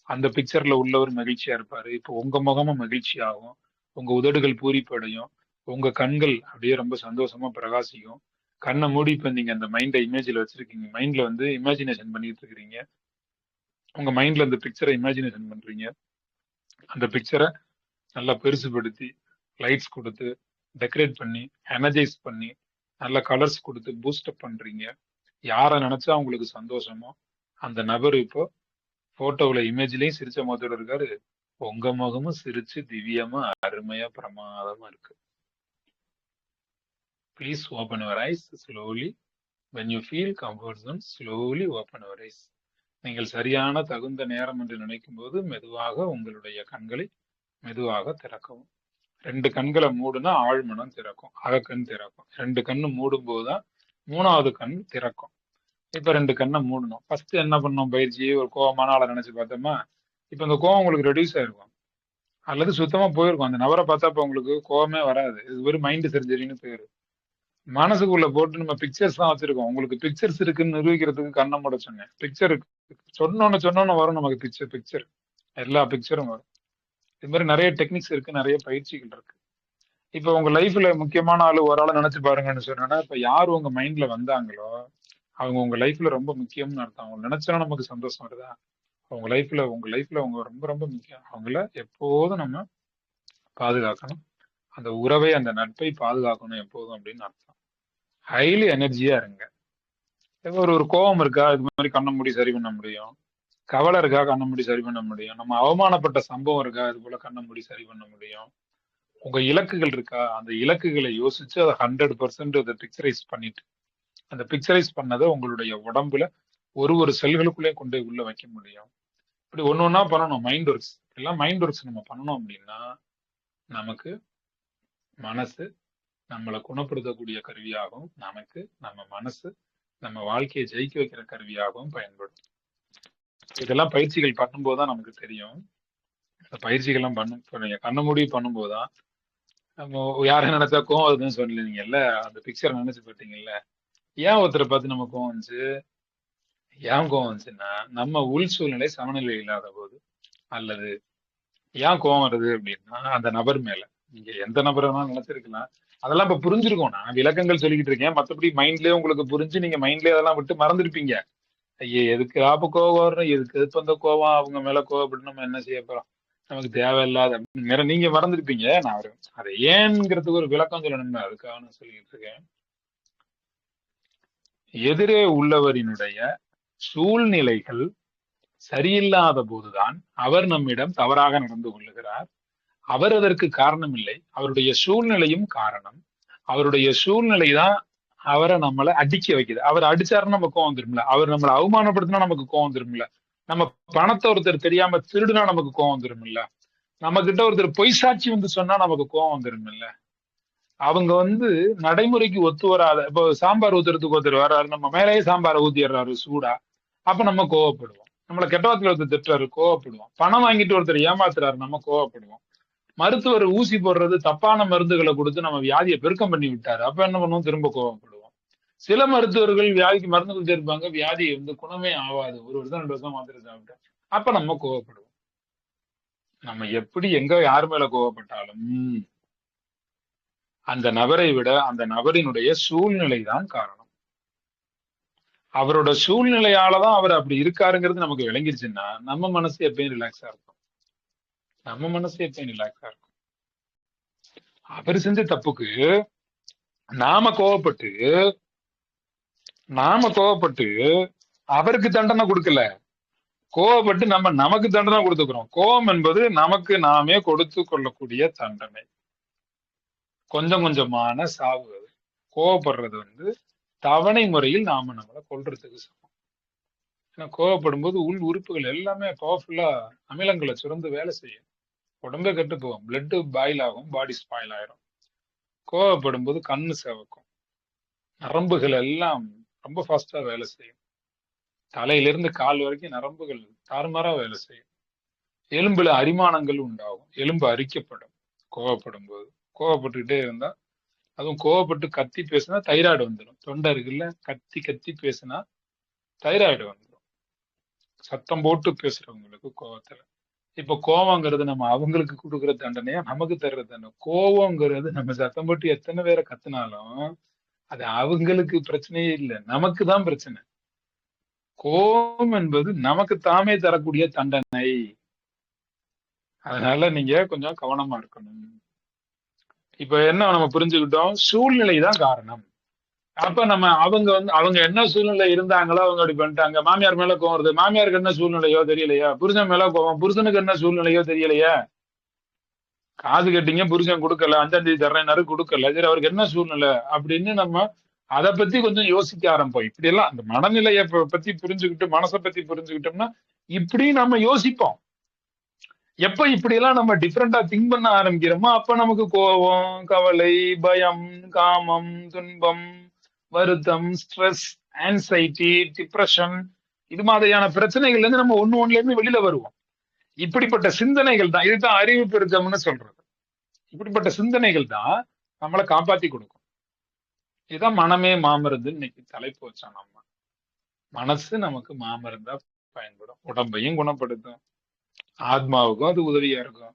அந்த பிக்சர்ல உள்ளவர் மகிழ்ச்சியா இருப்பாரு. இப்போ உங்க முகமும் மகிழ்ச்சி ஆகும். உங்க உதடுகள் பூரிப்படையும். உங்க கண்கள் அப்படியே ரொம்ப சந்தோஷமா பிரகாசிக்கும். கண்ணை மூடி இப்ப நீங்க அந்த மைண்டை இமேஜ்ல வச்சிருக்கீங்க. மைண்ட்ல வந்து இமேஜினேஷன் பண்ணிட்டு இருக்கிறீங்க. உங்க மைண்ட்ல அந்த பிக்சரை இமேஜினேஷன் பண்றீங்க. அந்த பிக்சரை நல்லா பெருசுபடுத்தி லைட்ஸ் கொடுத்து டெக்கரேட் பண்ணி எனர்ஜைஸ் பண்ணி நல்ல கலர்ஸ் கொடுத்து பூஸ்டப் பண்றீங்க. யாரை நினைச்சா உங்களுக்கு சந்தோஷமோ அந்த நபர் இப்போ போட்டோவுல இமேஜ்லயும் சிரிச்ச முகத்தோட இருக்காரு. உங்க முகமும் சிரிச்சு திவ்யமா அருமையா பிரமாதமா இருக்கு. Please open your eyes slowly. when you feel comfort zone, slowly open your eyes. நீங்கள் சரியான தகுந்த நேரம் என்று நினைக்கும் போது மெதுவாக உங்களுடைய கண்களை மெதுவாக திறக்கவும். 2 கண்களை மூடுனா ஆழ்மனம் திறக்கும், அகக்கண் திறக்கும். 2 கண்ணு மூடும் போதுதான் 3வது கண் திறக்கும். இப்ப 2 கண்ணை மூடணும். ஃபர்ஸ்ட் என்ன பண்ணோம் பயிற்சி, ஒரு கோவமான ஆளை நினைச்சு பார்த்தோமா, இப்ப இந்த கோவம் உங்களுக்கு ரெடியூஸ் ஆயிருக்கும் அல்லது சுத்தமா போயிருக்கும். அந்த நபரை பார்த்தா இப்ப உங்களுக்கு கோவமே வராது. இது ஒரு மைண்ட் சர்ஜரின்னு பேரு. மனசுக்குள்ள போட்டு நம்ம பிக்சர்ஸ் தான் வச்சிருக்கோம். உங்களுக்கு பிக்சர்ஸ் இருக்குன்னு நிரூபிக்கிறதுக்கு கண்ணை மூட சொன்னேன். பிக்சர் சொன்னோன்னு வரும் நமக்கு பிக்சர் எல்லா பிக்சரும் வரும். இது மாதிரி நிறைய டெக்னிக்ஸ் இருக்கு, நிறைய பயிற்சிகள் இருக்கு. இப்ப உங்க லைஃப்ல முக்கியமான ஆளு ஒரு ஆளை நினைச்சு பாருங்கன்னு சொன்னா, இப்ப யாரு உங்க மைண்ட்ல வந்தாங்களோ அவங்க உங்க லைஃப்ல ரொம்ப முக்கியம்னு அர்த்தம். அவங்க நினைச்சா நமக்கு சந்தோஷம் வருதா, உங்க லைஃப்ல அவங்க ரொம்ப ரொம்ப முக்கியம். அவங்கள எப்போதும் நம்ம பாதுகாக்கணும். அந்த உறவை, அந்த நட்பை பாதுகாக்கணும் எப்போதும் அப்படின்னு அர்த்தம். ஹைலி எனர்ஜியா இருங்க. ஒரு கோபம் இருக்கா, இது மாதிரி கண்ண மூடி சரி பண்ண முடியும். கவலை இருக்கா, கண்ண மூடி சரி பண்ண முடியும். நம்ம அவமானப்பட்ட சம்பவம் இருக்கா, இது போல கண்ண மூடி சரி பண்ண முடியும். உங்க இலக்குகள் இருக்கா, அந்த இலக்குகளை யோசிச்சு அதை 100% அதை பிக்சரைஸ் பண்ணிட்டு அந்த பிக்சரைஸ் பண்ணதை உங்களுடைய உடம்புல ஒரு செல்களுக்குள்ளே கொண்டு உள்ள வைக்க முடியும். இப்படி ஒன்னொன்னா பண்ணணும். மைண்ட் ஒர்க்ஸ் எல்லாம் மைண்ட் ஒர்க்ஸ் நம்ம பண்ணணும் அப்படின்னா நமக்கு மனசு நம்மளை குணப்படுத்தக்கூடிய கருவியாகவும், நமக்கு நம்ம மனசு நம்ம வாழ்க்கையை ஜெயிக்க வைக்கிற கருவியாகவும் பயன்படும். இதெல்லாம் பயிற்சிகள் பண்ணும்போதுதான் நமக்கு தெரியும். இந்த பயிற்சிகள்லாம் நீங்க கண்ண மூடி பண்ணும்போதுதான் நம்ம யாரை நினைச்சா கோவம் அதுன்னு சொல்லிருந்தீங்கல்ல, அந்த பிக்சர் நினைச்சு போட்டீங்கல்ல. ஏன் ஒருத்தரை பார்த்து நம்ம கோவம் வந்துச்சு, ஏன் கோவம் வந்துச்சுன்னா நம்ம உள் சூழ்நிலை சமநிலை இல்லாத போது, அல்லது ஏன் கோவம் வருது அப்படின்னா அந்த நபர் மேல. நீங்க எந்த நபரை வேணாலும் நினைச்சிருக்கலாம். அதெல்லாம் இப்ப புரிஞ்சிருக்கும். நான் விளக்கங்கள் சொல்லிக்கிட்டு இருக்கேன். மத்தபடி மைண்ட்லயே உங்களுக்கு புரிஞ்சு நீங்க மைண்ட்லயே அதெல்லாம் விட்டு மறந்துருப்பீங்க. ஐயே எதுக்கு அப்ப கோவம் வரும், எதுக்கு இப்ப அந்த கோவம் அவங்க மேல கோவப்பட்டு நம்ம என்ன செய்ய போறோம், நமக்கு தேவையில்லாத நீங்க மறந்துருப்பீங்க. நான் அதை ஏன்ங்கிறதுக்கு ஒரு விளக்கம் சொல்லணும்னு அதுக்காக நான் சொல்லிட்டு இருக்கேன். எதிரே உள்ளவரினுடைய சூழ்நிலைகள் சரியில்லாத போதுதான் அவர் நம்மிடம் தவறாக நடந்து கொள்ளுகிறார். அவர் அதற்கு காரணம் இல்லை, அவருடைய சூழ்நிலையும் காரணம். அவருடைய சூழ்நிலை தான் அவரை நம்மளை அடிக்க வைக்குது. அவர் அடிச்சாருன்னா நம்ம கோவம் வந்துரும்ல, அவர் நம்மளை அவமானப்படுத்தினா நமக்கு கோவம் வந்துரும்ல, நம்ம பணத்தை ஒருத்தர் தெரியாம திருடுனா நமக்கு கோவம் வந்துரும்ல, நம்ம கிட்ட ஒருத்தர் பொய் சாட்சி வந்து சொன்னா நமக்கு கோவம் வந்துரும்ல. அவங்க நடைமுறைக்கு ஒத்து வராத, இப்போ சாம்பார் ஊத்துறதுக்கு ஒருத்தர் வர்றாரு, நம்ம மேலேயே சாம்பாரை ஊத்திடுறாரு சூடா, அப்ப நம்ம கோவப்படுவோம். நம்மளை கெட்ட வார்த்தையில ஒருத்தர் திட்டுறாரு, கோவப்படுவோம். பணம் வாங்கிட்டு ஒருத்தர் ஏமாத்துறாரு, நம்ம கோவப்படுவோம். மருத்துவர் ஊசி போடுறது தப்பான மருந்துகளை கொடுத்து நம்ம வியாதியை பெருக்கம் பண்ணி விட்டாரு, அப்ப என்ன பண்ணுவோம், திரும்ப கோவப்படுவோம். சில மருத்துவர்கள் வியாதிக்கு மருந்து கொடுத்திருப்பாங்க, வியாதி குணமே ஆகாது, 1 வருஷம் 2 வருஷம் மாத்திரை சாப்பிட்டு, அப்ப நம்ம கோவப்படுவோம். நம்ம எப்படி எங்க யார் மேல கோவப்பட்டாலும் அந்த நபரை விட அந்த நபரினுடைய சூழ்நிலை தான் காரணம். அவரோட சூழ்நிலையாலதான் அவர் அப்படி இருக்காருங்கிறது நமக்கு விளங்கிருச்சுன்னா நம்ம மனசு எப்பயும் ரிலாக்ஸா இருக்கும். அவர் செஞ்ச தப்புக்கு நாம கோவப்பட்டு அவருக்கு தண்டனை கொடுக்கல, கோவப்பட்டு நமக்கு தண்டனை கொடுத்துக்கிறோம். கோபம் என்பது நமக்கு நாமே கொடுத்து கொள்ளக்கூடிய தண்டனை, கொஞ்சம் கொஞ்சமான சாவு. அது கோவப்படுறது தவணை முறையில் நாம நம்மளை கொல்றதுக்கு சமம். ஏன்னா கோவப்படும் போது உள் உறுப்புகள் எல்லாமே பவர்ஃபுல்லா அமிலங்களை சுரந்து வேலை செய்யும், உடம்பே கெட்டு போகும், பிளட் பாயில் ஆகும், பாடி ஸ்பாயில் ஆயிரும். கோவப்படும் போது கண்ணு சிவக்கும், நரம்புகள் எல்லாம் ரொம்ப ஃபாஸ்டா வேலை செய்யும், தலையிலிருந்து கால் வரைக்கும் நரம்புகள் தாறுமாறா வேலை செய்யும், எலும்புல அரிமானங்கள் உண்டாகும், எலும்பு அரிக்கப்படும். கோவப்படும் போது கோவப்பட்டுக்கிட்டே இருந்தா, அதுவும் கோவப்பட்டு கத்தி பேசினா தைராய்டு வந்துடும். தொண்டை இருக்குல்ல, கத்தி கத்தி பேசினா தைராய்டு வந்துடும். சத்தம் போட்டு பேசுறவங்களுக்கு கோவத்துல. இப்ப கோவங்கிறது நம்ம அவங்களுக்கு கொடுக்குற தண்டனையா நமக்கு தர்ற தண்டனை. கோவங்கிறது நம்ம சத்தம் போட்டு எத்தனை பேரை கத்துனாலும் அது அவங்களுக்கு பிரச்சனையே இல்லை, நமக்கு தான் பிரச்சனை. கோபம் என்பது நமக்கு தாமே தரக்கூடிய தண்டனை. அதனால நீங்க கொஞ்சம் கவனமா இருக்கணும். இப்ப என்ன நம்ம புரிஞ்சுக்கிட்டோம், சூழ்நிலை தான் காரணம். அப்ப அவங்க என்ன சூழ்நிலை இருந்தாங்களோ அவங்க அப்படி பண்ணிட்டாங்க. மாமியார் மேல கோவம் வருது, மாமியாருக்கு என்ன சூழ்நிலையோ தெரியலையா, புருஷன் மேல கோவம், புருஷனுக்கு என்ன சூழ்நிலையோ தெரியலையா, காது கட்டிங்க புருஷன் கொடுக்கல, 5ஆம் தேதி தர்றேன்னாரு கொடுக்கல, சரி அவருக்கு என்ன சூழ்நிலை அப்படின்னு நம்ம அதை பத்தி கொஞ்சம் யோசிக்க ஆரம்பிப்போம். இப்படி எல்லாம் அந்த மனநிலையை பத்தி புரிஞ்சுக்கிட்டு, மனசை பத்தி புரிஞ்சுக்கிட்டோம்னா இப்படி நம்ம யோசிப்போம். எப்ப இப்படி எல்லாம் நம்ம டிஃப்ரெண்டா திங்க் பண்ண ஆரம்பிக்கிறோமோ அப்ப நமக்கு கோபம், கவலை, பயம், காமம், துன்பம், வருத்தம், ஸ்ட்ரெஸ், ஆன்சைட்டி, டிப்ரெஷன், இது மாதிரியான பிரச்சனைகள்ல இருந்து நம்ம ஒண்ணுல இருந்து வெளியில வருவோம். இப்படிப்பட்ட சிந்தனைகள் தான், இதுதான் அறிவு பெருக்கம்னு சொல்றது. இப்படிப்பட்ட சிந்தனைகள் தான் நம்மளை காப்பாத்தி கொடுக்கும். இதுதான் மனமே மாமருந்து இன்னைக்கு தலைப்பு வச்சோம். நம்ம மனசு நமக்கு மாமருந்தா பயன்படும், உடம்பையும் குணப்படுத்தும், ஆத்மாவுக்கும் அது உதவியா இருக்கும்.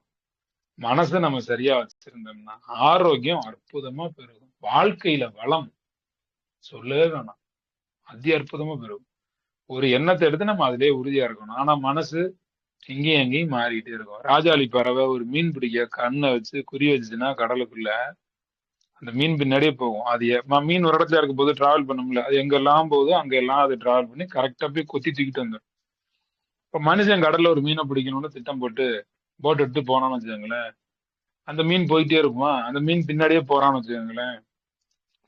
மனசை நம்ம சரியா வச்சிருந்தோம்னா ஆரோக்கியம் அற்புதமா பெருகும், வாழ்க்கையில வளம் சொல்லவே வேணாம், அதி அற்புதமா பெருகும். ஒரு எண்ணத்தை எடுத்து நம்ம அதிலே உறுதியா இருக்கணும். ஆனா மனசு இங்கேயும் எங்கேயும் மாறிக்கிட்டே இருக்கும். ராஜாளி பறவை ஒரு மீன் பிடிக்க கண்ணை வச்சு குறி வச்சுச்சுன்னா கடலுக்குள்ள அந்த மீன் பின்னாடியே போகும். அது மீன் ஒரு இடத்துல இருக்கும் போது டிராவல் பண்ணும்ல, அது எங்கெல்லாம் போகுதோ அங்கெல்லாம் அது டிராவல் பண்ணி கரெக்டா போய் கொத்தி தூக்கிட்டு வந்துடும். இப்ப மனுஷன் கடல்ல ஒரு மீனை பிடிக்கணும்னு திட்டம் போட்டு போட் எடுத்து போனான்னு வச்சுக்கோங்களேன், அந்த மீன் போயிட்டே இருக்குமா, அந்த மீன் பின்னாடியே போறான்னு வச்சுக்கோங்களேன்.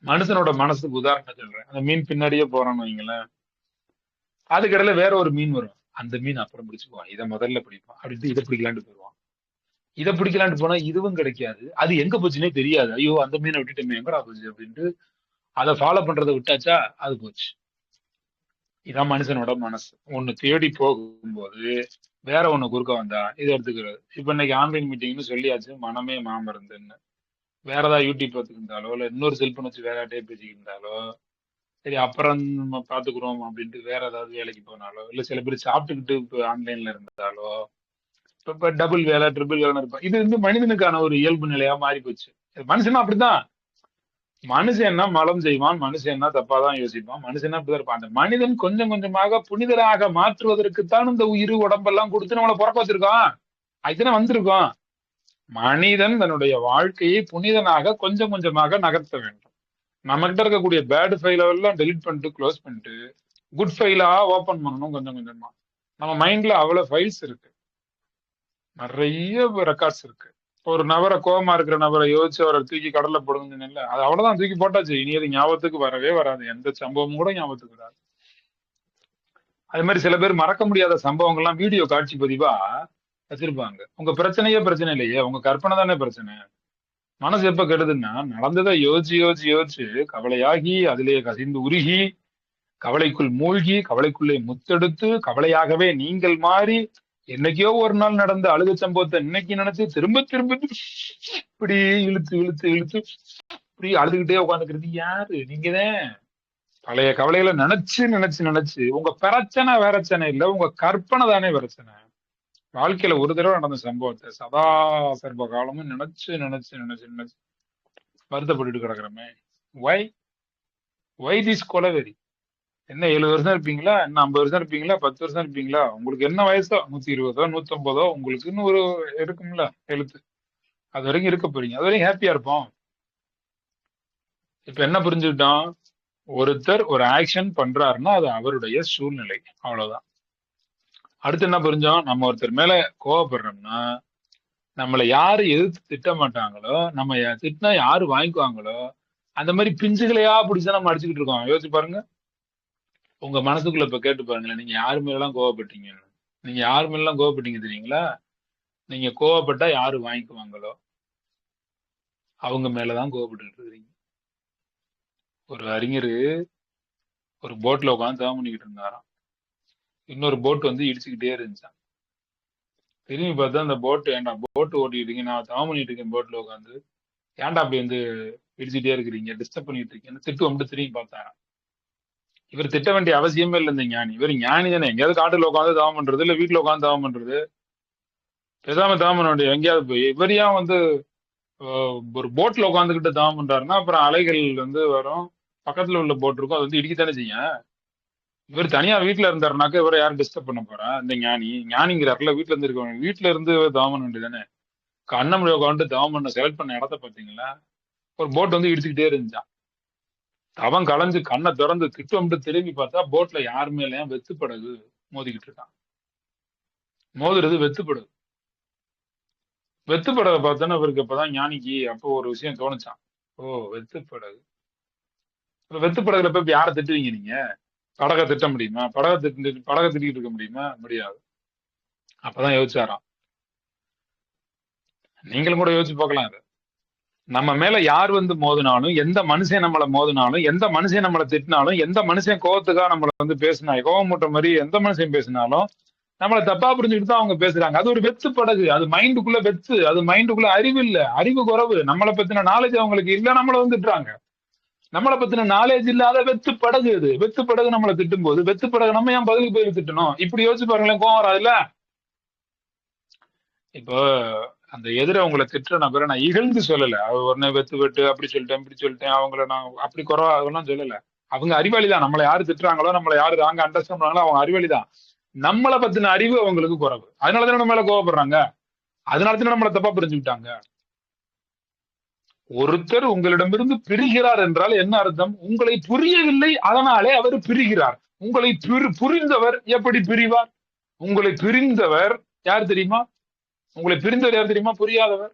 மனுஷனோட மனசுக்கு உதாரணம் சொல்றேன், அந்த மீன் பின்னாடியே போறான்னு வைங்களேன், அதுக்கடையில வேற ஒரு மீன் வரும், அந்த மீன் அப்புறம் பிடிச்சுக்குவான், இதை முதல்ல பிடிப்பான் அப்படின்ட்டு இதை பிடிக்கலான்ட்டு போயிடுவான். இதை பிடிக்கலான்ட்டு போனா இதுவும் கிடைக்காது, அது எங்க போச்சுன்னே தெரியாது, ஐயோ அந்த மீனை விட்டுட்டு எங்கடா போச்சு அப்படின்ட்டு அதை ஃபாலோ பண்றதை விட்டாச்சா அது போச்சு. இதான் மனுஷனோட மனசு. ஒண்ணு தேடி போகும்போது வேற ஒண்ணு குறுக்க வந்தா இதை எடுத்துக்கிறது. இப்ப இன்னைக்கு ஆன்லைன் மீட்டிங்னு சொல்லியாச்சு, மனமே மாமருந்துன்னு. வேற ஏதாவது யூடியூப் பார்த்துக்கிட்டாலோ இல்ல இன்னொரு செல்போன் வச்சு வேற யார்ட்டே பேசிக்கிட்டாலோ சரி அப்புறம் நம்ம பாத்துக்கிறோம் அப்படின்ட்டு வேற ஏதாவது வேலைக்கு போனாலோ, இல்ல சில பேர் சாப்பிட்டுக்கிட்டு இப்ப ஆன்லைன்ல இருந்தாலோ, இப்ப டபுள் வேலை ட்ரிபிள் வேலை இருப்பான். இது மனிதனுக்கான ஒரு இயல்பு நிலையா மாறி போச்சு. மனுஷனா அப்படிதான், மனுஷன்னா மலம் செய்வான், மனுஷன்னா தப்பாதான் யோசிப்பான், மனுஷனா அப்படிதான் இருப்பான். அந்த மனிதன் கொஞ்சம் கொஞ்சமாக புனிதராக மாற்றுவதற்குத்தான் இந்த உயிர் உடம்பெல்லாம் கொடுத்து நம்மளை பிறக்க வச்சிருக்கோம், அதுதானே வந்திருக்கோம். மனிதன் தன்னுடைய வாழ்க்கையை புனிதனாக கொஞ்சம் கொஞ்சமாக நகர்த்த வேண்டும். நம்ம கிட்ட இருக்கக்கூடிய பேட் ஃபைல் எல்லாம் டெலிட் பண்ணிட்டு க்ளோஸ் பண்ணிட்டு குட் ஃபைலா ஓபன் பண்ணணும் கொஞ்சம் கொஞ்சமா. நம்ம மைண்ட்ல அவ்வளவு ஃபைல்ஸ் இருக்கு, நிறைய ரெக்கார்ட்ஸ் இருக்கு. ஒரு நபரை, கோவமா இருக்கிற நபரை யோசிச்சு அவரை தூக்கி கடல்ல போடுங்கன்னு இல்ல, அது அவ்வளவுதான், தூக்கி போட்டாச்சு. இனி அது ஞாபகத்துக்கு வரவே வராது, எந்த சம்பவமும் கூட ஞாபகத்துக்கு வராது. அது மாதிரி சில பேர் மறக்க முடியாத சம்பவங்கள்லாம் வீடியோ காட்சி பதிவா வச்சிருப்பாங்க. உங்க பிரச்சனையே பிரச்சனை இல்லையே, உங்க கற்பனை தானே பிரச்சனை. மனசு எப்ப கெடுதுன்னா, நடந்ததை யோசிச்சு யோசிச்சு யோசிச்சு கவலையாகி அதிலேயே கசிந்து உருகி கவலைக்குள் மூழ்கி கவலைக்குள்ளே முத்தெடுத்து கவலையாகவே நீங்கள் மாறி என்னைக்கோ ஒரு நாள் நடந்த அழுக சம்பவத்தை இன்னைக்கு நினைச்சு திரும்ப திரும்ப இப்படி இழுத்து இழுத்து இழுத்து இப்படி அழுதுகிட்டே உட்காந்துக்கிறது யாரு? நீங்கதான். பழைய கவலைகளை நினைச்சு நினைச்சு நினைச்சு உங்க பிரச்சனை பிரச்சனை இல்ல, உங்க கற்பனை தானே பிரச்சனை. வாழ்க்கையில ஒரு தடவை நடந்த சம்பவத்தை சதா சர்வ காலமும் நினைச்சு நினைச்சு நினைச்சு நினைச்சு வருத்தப்பட்டுட்டு கிடக்குறமே. வை வை திஸ் கொலவெறி? என்ன 7 வருஷம் இருப்பீங்களா? என்ன 50 வருஷம் இருப்பீங்களா? 10 வருஷம் இருப்பீங்களா? உங்களுக்கு என்ன வயசோ, 120 150, உங்களுக்குன்னு ஒரு இருக்கும்ல எழுத்து, அது வரைக்கும் இருக்க போறீங்க. அது வரைக்கும் ஹாப்பியா இருப்போம். இப்ப என்ன புரிஞ்சுக்கிட்டோம்? ஒருத்தர் ஒரு ஆக்ஷன் பண்றாருன்னா அது அவருடைய சூழ்நிலை, அவ்வளவுதான். அடுத்து என்ன புரிஞ்சோம்? நம்ம ஒருத்தர் மேல கோவப்படுறோம்னா நம்மளை யாரு எதிர்த்து திட்ட மாட்டாங்களோ, நம்ம திட்டினா யாரு வாங்கிக்குவாங்களோ, அந்த மாதிரி பிஞ்சுகளையா பிடிச்சா நம்ம அடிச்சுக்கிட்டு இருக்கோம். யோசிச்சு பாருங்க. உங்க மனசுக்குள்ள இப்ப கேட்டு பாருங்களேன், நீங்க யாரு மேலாம் கோவப்பட்டீங்கன்னு. நீங்க யாரு மேலாம் கோவப்பட்டீங்க தெரியுங்களா? நீங்க கோவப்பட்டா யாரு வாங்கிக்குவாங்களோ அவங்க மேலதான் கோவப்பட்டு இருக்கிறீங்க. ஒரு அறிஞர் ஒரு போட்ல உட்காந்து தவம் பண்ணிக்கிட்டு இருந்தாராம். இன்னொரு போட் வந்து இடிச்சுக்கிட்டே இருந்துச்சான். திரும்பி பார்த்தா அந்த போட்டு, ஏன்டா போட்டு ஓட்டிட்டு இருக்கீங்க, நான் தவம் பண்ணிட்டு இருக்கேன் போட்ல உட்காந்து, ஏன்டா அப்படி வந்து இடிச்சுட்டே இருக்கிறீங்க, டிஸ்டர்ப் பண்ணிட்டு இருக்கீங்கன்னு திட்டு வந்து திரும்பி பார்த்தாராம். இவர் திட்ட வேண்டிய அவசியமே இல்லை இந்த ஞானி. இவர் ஞானி தானே, எங்கேயாவது காட்டுல உட்காந்து தவம் பண்றது, இல்ல வீட்டுல உட்காந்து தவம் பண்றது, பேசாம தவம் பண்ண வேண்டிய எங்கேயாவது போய். இவர் ஏன் வந்து ஒரு போட்ல உட்காந்துக்கிட்டு தவம் பண்றாருன்னா அப்புறம் அலைகள் வந்து வரும், பக்கத்துல உள்ள போட் இருக்கும், அது வந்து இடிக்கத்தானே செய்யும். இவர் தனியா வீட்டுல இருந்தாருனாக்க இவரை யாரும் டிஸ்டர்ப் பண்ண போறா? இந்த ஞானிங்கிறாருல, வீட்டுல இருந்து இருக்கவங்க வீட்டுல இருந்து தவம் பண்ண வேண்டியதானே. அண்ணாமலை உட்காந்து தவம் பண்ண செலக்ட் பண்ண இடத்த பாத்தீங்களா? ஒரு போட் வந்து இடிச்சுக்கிட்டே இருந்துச்சான். அவன் களைஞ்சு கண்ணை திறந்து திட்டம்ட்டு திரும்பி பார்த்தா போட்ல யாருமே இல்லையா, வெத்து படகு மோதிக்கிட்டு இருக்கான். மோதுறது வெத்து படகு. வெத்து படகை பார்த்தோன்னா இவருக்கு அப்பதான் ஞானிக்கு அப்போ ஒரு விஷயம் தோணுச்சான். ஓ, வெத்து படகு. இப்ப வெத்து படகுல போய் யாரை திட்டுவீங்க நீங்க? படகை திட்ட முடியுமா? படகை திட்டிட்டு இருக்க முடியுமா? முடியாது. அப்பதான் யோசிச்சாராம். நீங்களும் கூட யோசிச்சு பார்க்கலாம். அது நம்ம மேல யார் வந்து மோதினாலும், எந்த மனுஷன் நம்மளை மோதினாலும், எந்த மனுஷன் நம்மளை திட்டினாலும், எந்த மனுஷன் கோவத்துக்காக நம்மளை வந்து பேசினா, கோவம் மூட்ட மாதிரி எந்த மனுஷன் பேசினாலும் நம்மளை தப்பா புரிஞ்சுக்கிட்டு தான் அவங்க பேசுறாங்க. அது ஒரு வெத்து படகு. அது மைண்டுக்குள்ள வெத்து, அது மைண்டுக்குள்ள அறிவு இல்ல, அறிவு குறைவு. நம்மளை பத்தின நாலேஜ் அவங்களுக்கு இல்ல, நம்மளை வந்துட்டுறாங்க. நம்மளை பத்தின நாலேஜ் இல்லாத வெத்து படகு. அது வெத்து படகு நம்மளை திட்டும் போது, வெத்து படகு நம்ம ஏன் பதிலுக்கு போய் திட்டணும்? இப்படி யோசிச்சு பாருங்களேன், கோவம் வராதுல்ல? இப்போ அந்த எதிர உங்களை திட்டுற நபரை நான் இகழ்ந்து சொல்லல. உடனே வெட்டு அப்படி சொல்லிட்டேன் இப்படி சொல்லிட்டேன், அவங்கள நான் அப்படி குறைவா அதெல்லாம் சொல்லல. அவங்க அறிவாளிதான். நம்மளை யாரு திட்டுறாங்களோ, நம்மளை யாரு ராங்க அண்டர்ஸ்டாண்ட் பண்ணாங்களோ அவங்க அறிவாளிதான். நம்மளை பத்தின அறிவு அவங்களுக்கு குறைவு. அதனாலதான் நம்ம மேல கோவப்படுறாங்க. அதனாலதான் நம்மளை தப்பா புரிஞ்சுக்கிட்டாங்க. ஒருத்தர் உங்களிடமிருந்து பிரிகிறார் என்றால் என்ன அர்த்தம்? உங்களை புரியவில்லை, அதனாலே அவர் பிரிகிறார். உங்களை புரிந்தவர் எப்படி பிரிவார்? உங்களை பிரிந்தவர் யார் தெரியுமா? உங்களை பிரிந்தவர் யார் தெரியுமா? புரியாதவர்.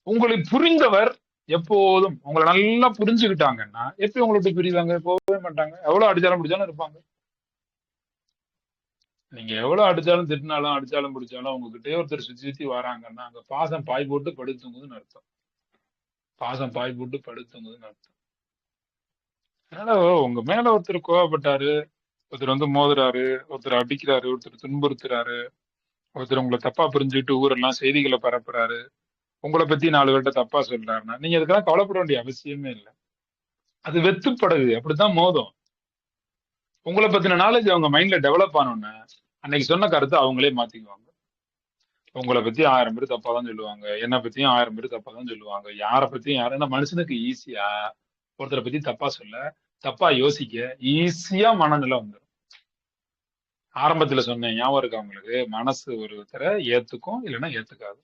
உங்களை புரிந்தவர் எப்போதும் உங்களை நல்லா புரிஞ்சுக்கிட்டாங்கன்னா எப்படி உங்கள்ட்ட பிரிவாங்க? போகவே மாட்டாங்க. எவ்வளவு அடிச்சாலும் பிடிச்சாலும் இருப்பாங்க. நீங்க எவ்வளவு அடிச்சாலும் திட்டினாலும் அடிச்சாலும் பிடிச்சாலும் உங்ககிட்டயே ஒருத்தர் சுத்தி சுத்தி வராங்கன்னா அங்க பாசம் பாய் போட்டு படுத்துங்குதுன்னு அர்த்தம். பாசம் பாய் போட்டு படுத்துங்குதுன்னு அர்த்தம். அதனால உங்க மேல ஒருத்தர் கோவப்பட்டாரு, ஒருத்தர் வந்து மோதுறாரு, ஒருத்தர் அடிக்கிறாரு, ஒருத்தர் துன்புறுத்துறாரு, ஒருத்தர் உங்களை தப்பா புரிஞ்சுக்கிட்டு ஊரெல்லாம் செய்திகளை பரப்புறாரு, உங்களை பத்தி 4 பேர்கிட்ட தப்பா சொல்றாருன்னா நீங்க அதுக்கெல்லாம் கவலைப்பட வேண்டிய அவசியமே இல்லை. அது வெத்து படகு, அப்படித்தான் மோதும். உங்களை பத்தின நாலேஜ் அவங்க மைண்ட்ல டெவலப் ஆனோன்னு அன்னைக்கு சொன்ன கருத்தை அவங்களே மாத்திக்குவாங்க. உங்களை பத்தி 1000 பேர் தப்பா தான் சொல்லுவாங்க, என்னை பத்தியும் 1000 பேர் தப்பா தான் சொல்லுவாங்க. யாரை பத்தியும் யாருன்னா மனுஷனுக்கு ஈஸியா ஒருத்தரை பத்தி தப்பா சொல்ல, தப்பா யோசிக்க ஈஸியா மனநிலை வந்துடும். ஆரம்பத்துல சொன்னேன், ஞாபகம் இருக்கு அவங்களுக்கு? மனசு ஒருத்தரை ஏத்துக்கும், இல்லைன்னா ஏத்துக்காது.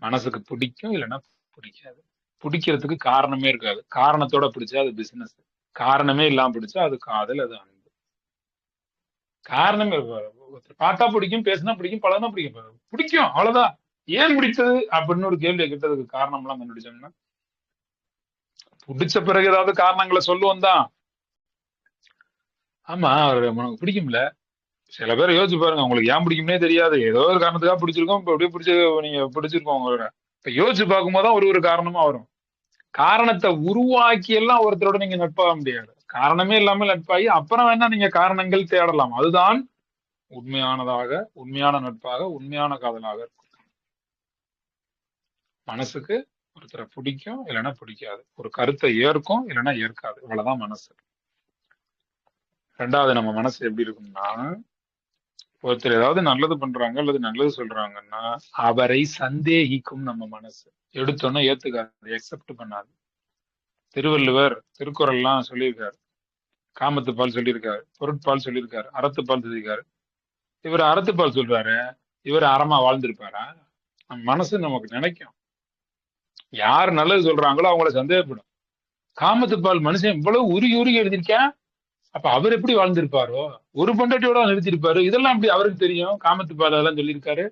மனசுக்கு பிடிக்கும், இல்லைன்னா பிடிக்காது. பிடிக்கிறதுக்கு காரணமே இருக்காது. காரணத்தோட பிடிச்சா அது பிசினஸ், காரணமே இல்லாம பிடிச்சா அது காதல், அது அன்பு. காரணமே பார்த்தா பிடிக்கும், பேசினா பிடிக்கும், பழகினா பிடிக்கும், பிடிக்கும், அவ்வளவுதான். ஏன் பிடித்தது அப்படின்னு ஒரு கேள்வியை கேட்டதுக்கு காரணம் எல்லாம் கண்டுபிடிச்சோம்னா, பிடிச்ச பிறகு ஏதாவது காரணங்களை சொல்லுவோம் தான். ஆமா, அவர் உனக்கு பிடிக்கும்ல. சில பேர் யோசிச்சு பாருங்க, உங்களுக்கு ஏன் பிடிக்கும்னே தெரியாது, ஏதோ ஒரு காரணத்துக்காக பிடிச்சிருக்கோம். இப்ப எப்படியே பிடிச்சி நீங்க பிடிச்சிருக்கோம் உங்களோட. இப்ப யோசிச்சு பார்க்கும்போதுதான் ஒரு காரணமா வரும். காரணத்தை உருவாக்கி எல்லாம் ஒருத்தரோட நீங்க நட்பாக முடியாது. காரணமே இல்லாம நட்பாகி அப்புறம் வேணா நீங்க காரணங்கள் தேடலாம். அதுதான் உண்மையான நட்பாக, உண்மையான காதலாக இருக்கும். மனசுக்கு ஒருத்தரை பிடிக்கும், இல்லைன்னா பிடிக்காது. ஒரு கருத்தை ஏற்கும், இல்லைன்னா ஏற்காது. இவ்வளவுதான் மனசு. ரெண்டாவது, நம்ம மனசு எப்படி இருக்கும்னா, ஒருத்தர் ஏதாவது நல்லது பண்றாங்க அல்லது நல்லது சொல்றாங்கன்னா அவரை சந்தேகிக்கும் நம்ம மனசு. எடுத்தோன்னே ஏத்துக்காது, எக்ஸெப்ட் பண்ணாது. திருவள்ளுவர் திருக்குறள்லாம் சொல்லியிருக்காரு. காமத்துப்பால் சொல்லியிருக்காரு, பொருட்பால் சொல்லியிருக்காரு, அறத்துப்பால் சொல்லியிருக்காரு. இவர் அறத்துப்பால் சொல்றாரு, இவர் அறமா வாழ்ந்திருப்பாரா? நம்ம மனசு நமக்கு நினைக்கும், யார் நல்லது சொல்றாங்களோ அவங்கள சந்தேகப்படும். காமத்துப்பால் மனுஷன் இவ்வளவு உருகி உருகி எழுதியிருக்கேன், அப்ப அவர் எப்படி வாழ்ந்திருப்பாரோ? ஒரு பொண்டாட்டியோட நிறுத்திருப்பாரு. இதெல்லாம் எப்படி அவருக்கு தெரியும்? காமத்துப்பால் அதெல்லாம் சொல்லியிருக்காரு.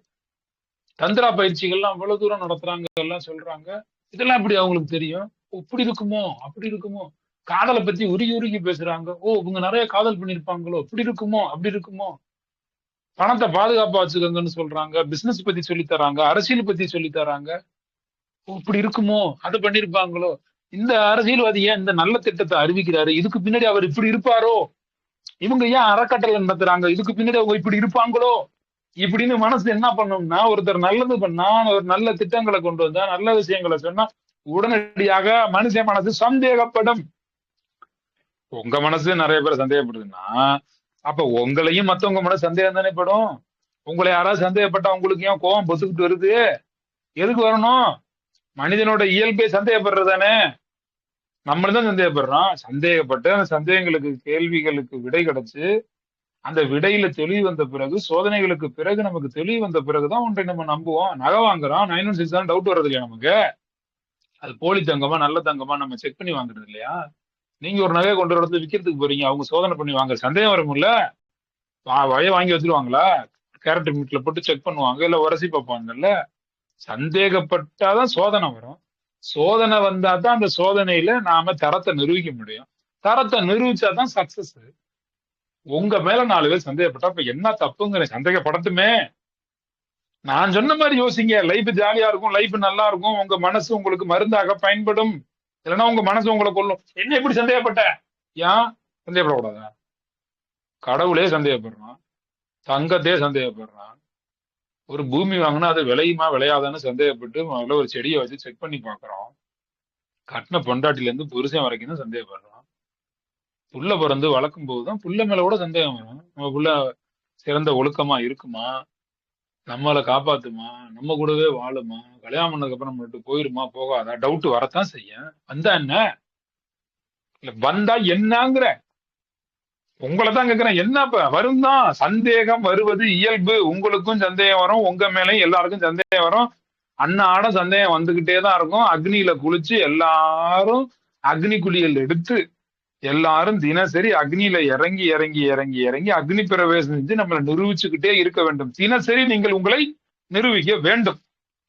தந்திரா பயிற்சிகள்லாம் அவ்வளவு தூரம் நடத்துறாங்க, எல்லாம் சொல்றாங்க. இதெல்லாம் எப்படி அவங்களுக்கு தெரியும்? இப்படி இருக்குமோ, அப்படி இருக்குமோ? காதலை பத்தி உருகி உருகி பேசுறாங்க. ஓ, இவங்க நிறைய காதல் பண்ணிருப்பாங்களோ, இப்படி இருக்குமோ, அப்படி இருக்குமோ? பணத்தை பாதுகாப்பா வச்சுக்கோங்கன்னு சொல்றாங்க. பிசினஸ் பத்தி சொல்லி தராங்க, அரசியல் பத்தி சொல்லி தராங்க. ஓ, இப்படி இருக்குமோ, அதை பண்ணிருப்பாங்களோ? இந்த அரசியல்வாதி ஏன் இந்த நல்ல திட்டத்தை அறிவிக்கிறாரு? இதுக்கு பின்னாடி அவர் இப்படி இருப்பாரோ? இவங்க ஏன் அறக்கட்டளை நடத்துறாங்க? இதுக்கு பின்னாடி அவங்க இப்படி இருப்பாங்களோ? இப்படின்னு மனசு என்ன பண்ணும்னா, ஒருத்தர் நல்லது பண்ணா, ஒரு நல்ல திட்டங்களை கொண்டு வந்தா, நல்ல விஷயங்களை சொன்னா உடனடியாக மனுஷ மனசு சந்தேகப்படும். உங்க மனசு நிறைய பேர் சந்தேகப்படுதுன்னா, அப்ப உங்களையும் மத்தவங்க மனசு சந்தேகம் தானே படும். உங்களை யாராவது சந்தேகப்பட்டா உங்களுக்கு ஏன் கோபம் பொத்துக்கிட்டு வருது? எதுக்கு வரணும்? மனிதனோட இயல்பே சந்தேகப்படுறதானே. நம்மளும் சந்தேகப்படுறோம். சந்தேகப்பட்டு அந்த சந்தேகங்களுக்கு, கேள்விகளுக்கு விடை கிடைச்சு, அந்த விடையில தெளிவு வந்த பிறகு, சோதனைகளுக்கு பிறகு நமக்கு தெளிவு வந்த பிறகுதான் ஒன்றை நம்ம நம்புவோம். நகை வாங்குறோம், 916 தான் டவுட் வர்றது இல்லையா நமக்கு? அது போலி தங்கமா நல்ல தங்கமா நம்ம செக் பண்ணி வாங்குறது இல்லையா? நீங்க ஒரு நகையை கொண்டு வரது விற்கிறதுக்கு போறீங்க, அவங்க சோதனை பண்ணி வாங்க, சந்தேகம் வரும்ல? வய வாங்கி வச்சிருவாங்களா? கேரட் மீட்ல போட்டு செக் பண்ணுவாங்க, இல்ல உரசி பார்ப்பாங்கல்ல? சந்தேகப்பட்டாதான் சோதனை வரும். சோதனை வந்தாதான் அந்த சோதனையில நாம தரத்தை நிரூபிக்க முடியும். தரத்தை நிரூபிச்சாதான் சக்சஸ். உங்க மேல 4 பேர் சந்தேகப்பட்டா இப்ப என்ன தப்புங்கிற? சந்தேகப்படட்டுமே. நான் சொன்ன மாதிரி யோசிங்க. லைஃப் ஜாலியா இருக்கும், லைஃப் நல்லா இருக்கும். உங்க மனசு உங்களுக்கு மருந்தாக பயன்படும். இல்லைன்னா உங்க மனசு உங்களை கொல்லும். என்ன எப்படி சந்தேகப்பட்ட? ஏன் சந்தேகப்படக்கூடாதா? கடவுளே சந்தேகப்படுறான், தங்கத்தையே சந்தேகப்படுறான். ஒரு பூமி வாங்கினா அது விளையுமா விளையாதான்னு சந்தேகப்பட்டு முதல்ல ஒரு செடியை வச்சு செக் பண்ணி பாக்குறோம். கட்டின பொண்டாட்டில இருந்து புருஷன் வரைக்கும் தான் சந்தேகப்படுறோம். புள்ள பிறந்து வளர்க்கும் போதுதான் புள்ள மேல கூட சந்தேகம் வரும். நம்ம புள்ள சிறந்த ஒழுக்கமா இருக்குமா, நம்மளை காப்பாத்துமா, நம்ம கூடவே வாழுமா, கல்யாணம் பண்ணதுக்கு அப்புறம் நம்ம விட்டு போயிருமா போகாதா, டவுட் வரத்தான் செய்யும். வந்தா என்ன, இல்ல வந்தா என்னங்கிற உங்களைதான் கேக்குறேன். என்ன இப்ப வரும் தான். சந்தேகம் வருவது இயல்பு. உங்களுக்கும் சந்தேகம் வரும், உங்க மேலையும் எல்லாருக்கும் சந்தேகம் வரும். அன்னாட சந்தேகம் வந்துகிட்டே தான் இருக்கும். அக்னியில குளிச்சு எல்லாரும் அக்னி குளியல் எடுத்து எல்லாரும் தினசரி அக்னியில இறங்கி இறங்கி இறங்கி இறங்கி அக்னி பிரவேசம் செஞ்சு நம்மளை நிரூபிச்சுக்கிட்டே இருக்க வேண்டும். தினசரி நீங்கள் உங்களை நிரூபிக்க வேண்டும்.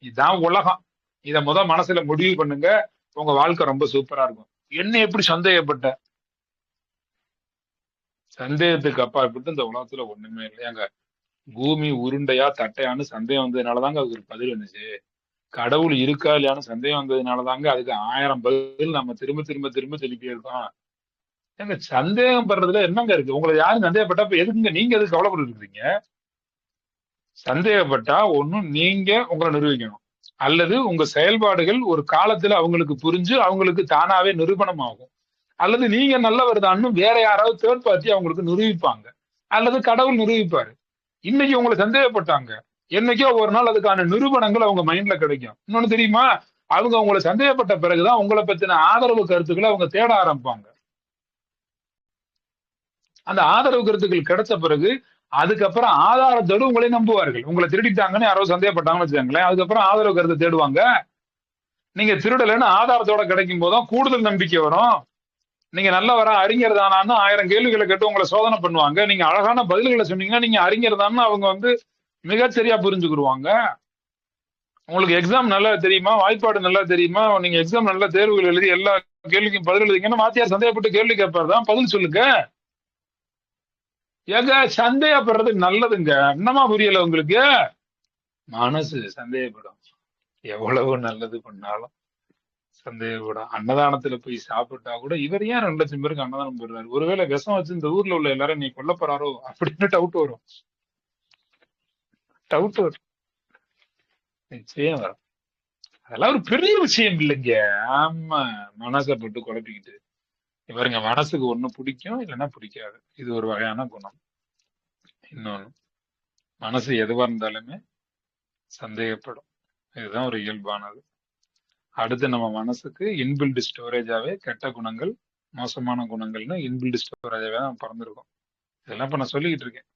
இதுதான் உலகம். இத மனசுல முடிவு பண்ணுங்க. உங்க வாழ்க்கை ரொம்ப சூப்பரா இருக்கும். என்ன எப்படி சந்தேகப்பட்ட? சந்தேகத்துக்கு அப்பாற்பட்டு இந்த உலகத்துல ஒண்ணுமே இல்லையாங்க. பூமி உருண்டையா தட்டையான்னு சந்தேகம் வந்ததுனாலதாங்க அதுக்கு ஒரு பதில் வந்துச்சு. கடவுள் இருக்கா இல்லையான்னு சந்தேகம் வந்ததுனாலதாங்க அதுக்கு 1000 பதில் நம்ம திரும்ப திரும்ப திரும்ப சொல்லிட்டே இருக்கோம். ஏங்க சந்தேகம் படுறதுல என்னங்க இருக்கு? உங்களை யாரும் சந்தேகப்பட்டா இப்ப எதுக்குங்க நீங்க எதுக்கு கவலைப்பட்டு இருக்கீங்க? சந்தேகப்பட்டா ஒண்ணும் நீங்க உங்களை நிரூபிக்கணும், அல்லது உங்க செயல்பாடுகள் ஒரு காலத்துல அவங்களுக்கு புரிஞ்சு அவங்களுக்கு தானாவே நிரூபணம் ஆகும், அல்லது நீங்க நல்லவர் தான்னு வேற யாராவது தேர்ட் பார்ட்டி அவங்களுக்கு நிரூபிப்பாங்க, அல்லது கடவுள் நிரூபிப்பாரு. இன்னைக்கு உங்களை சந்தேகப்பட்டாங்க, என்னைக்கோ ஒரு நாள் அதுக்கான நிரூபணங்கள் அவங்க மைண்ட்ல கிடைக்கும். இன்னொன்னு தெரியுமா? அவங்க உங்களை சந்தேகப்பட்ட பிறகுதான் உங்களை பத்தின ஆதரவு கருத்துக்களை அவங்க தேட ஆரம்பிப்பாங்க. அந்த ஆதரவு கருத்துக்கள் கிடைச்ச பிறகு அதுக்கப்புறம் ஆதாரத்தோடு உங்களை நம்புவார்கள். உங்களை திருடிட்டாங்கன்னு யாரோ சந்தேகப்பட்டாங்கன்னு வச்சுக்கோங்களேன், அதுக்கப்புறம் ஆதரவு கருத்தை தேடுவாங்க. நீங்க திருடலைன்னு ஆதாரத்தோட கிடைக்கும் போதும் கூடுதல் நம்பிக்கை வரும். நீங்க நல்லவரா அறிஞர் தானான்னு 1000 கேள்விகளை கேட்டு உங்களை சோதனை பண்ணுவாங்க. நீங்க அழகான பதில்களை சொன்னீங்கன்னா நீங்க அறிஞர் தான்னு அவங்க மிகச்சரியா புரிஞ்சுக்கிடுவாங்க. உங்களுக்கு எக்ஸாம் நல்லா தெரியுமா, வாய்ப்பாடு நல்லா தெரியுமா, நீங்க எக்ஸாம் நல்லா தேர்வுகள் எழுதி எல்லா கேள்விக்கும் பதில் எழுதிங்கன்னா வாத்தியார் சந்தேகப்பட்டு கேள்வி கேட்பாரு தான், பதில் சொல்லுங்க. ஏங்க சந்தேகப்படுறது நல்லதுங்க, என்னமா புரியல உங்களுக்கு? மனசு சந்தேகப்படும். எவ்வளவு நல்லது பண்ணாலும் சந்தேகப்படும். அன்னதானத்துல போய் சாப்பிட்டா கூட இவர் ஏன் 2 லட்சம் பேருக்கு அன்னதானம் போடுறாரு, ஒருவேளை விஷம் வச்சு இந்த ஊர்ல உள்ள எல்லாரும் நீ கொல்ல போறாரோ அப்படின்னு டவுட் வரும். டவுட் வரும், நிச்சயம் வரும். அதெல்லாம் ஒரு பெரிய விஷயம் இல்லைங்க. ஆமா, மனசை போட்டு குழப்பிக்கிட்டு இவருங்க மனசுக்கு ஒண்ணு பிடிக்கும் இல்லைன்னா பிடிக்காது. இது ஒரு வகையான குணம். இன்னொன்னு, மனசு எதுவா இருந்தாலுமே சந்தேகப்படும். இதுதான் ஒரு இயல்பானது. அடுத்து நம்ம மனசுக்கு இன்பில்ட் ஸ்டோரேஜாவே கெட்ட குணங்கள், மோசமான குணங்கள்னு இன்பில்ட் ஸ்டோரேஜாவே தான் பிறந்திருக்கும். இதெல்லாம் இப்ப நான் சொல்லிக்கிட்டு இருக்கேன்.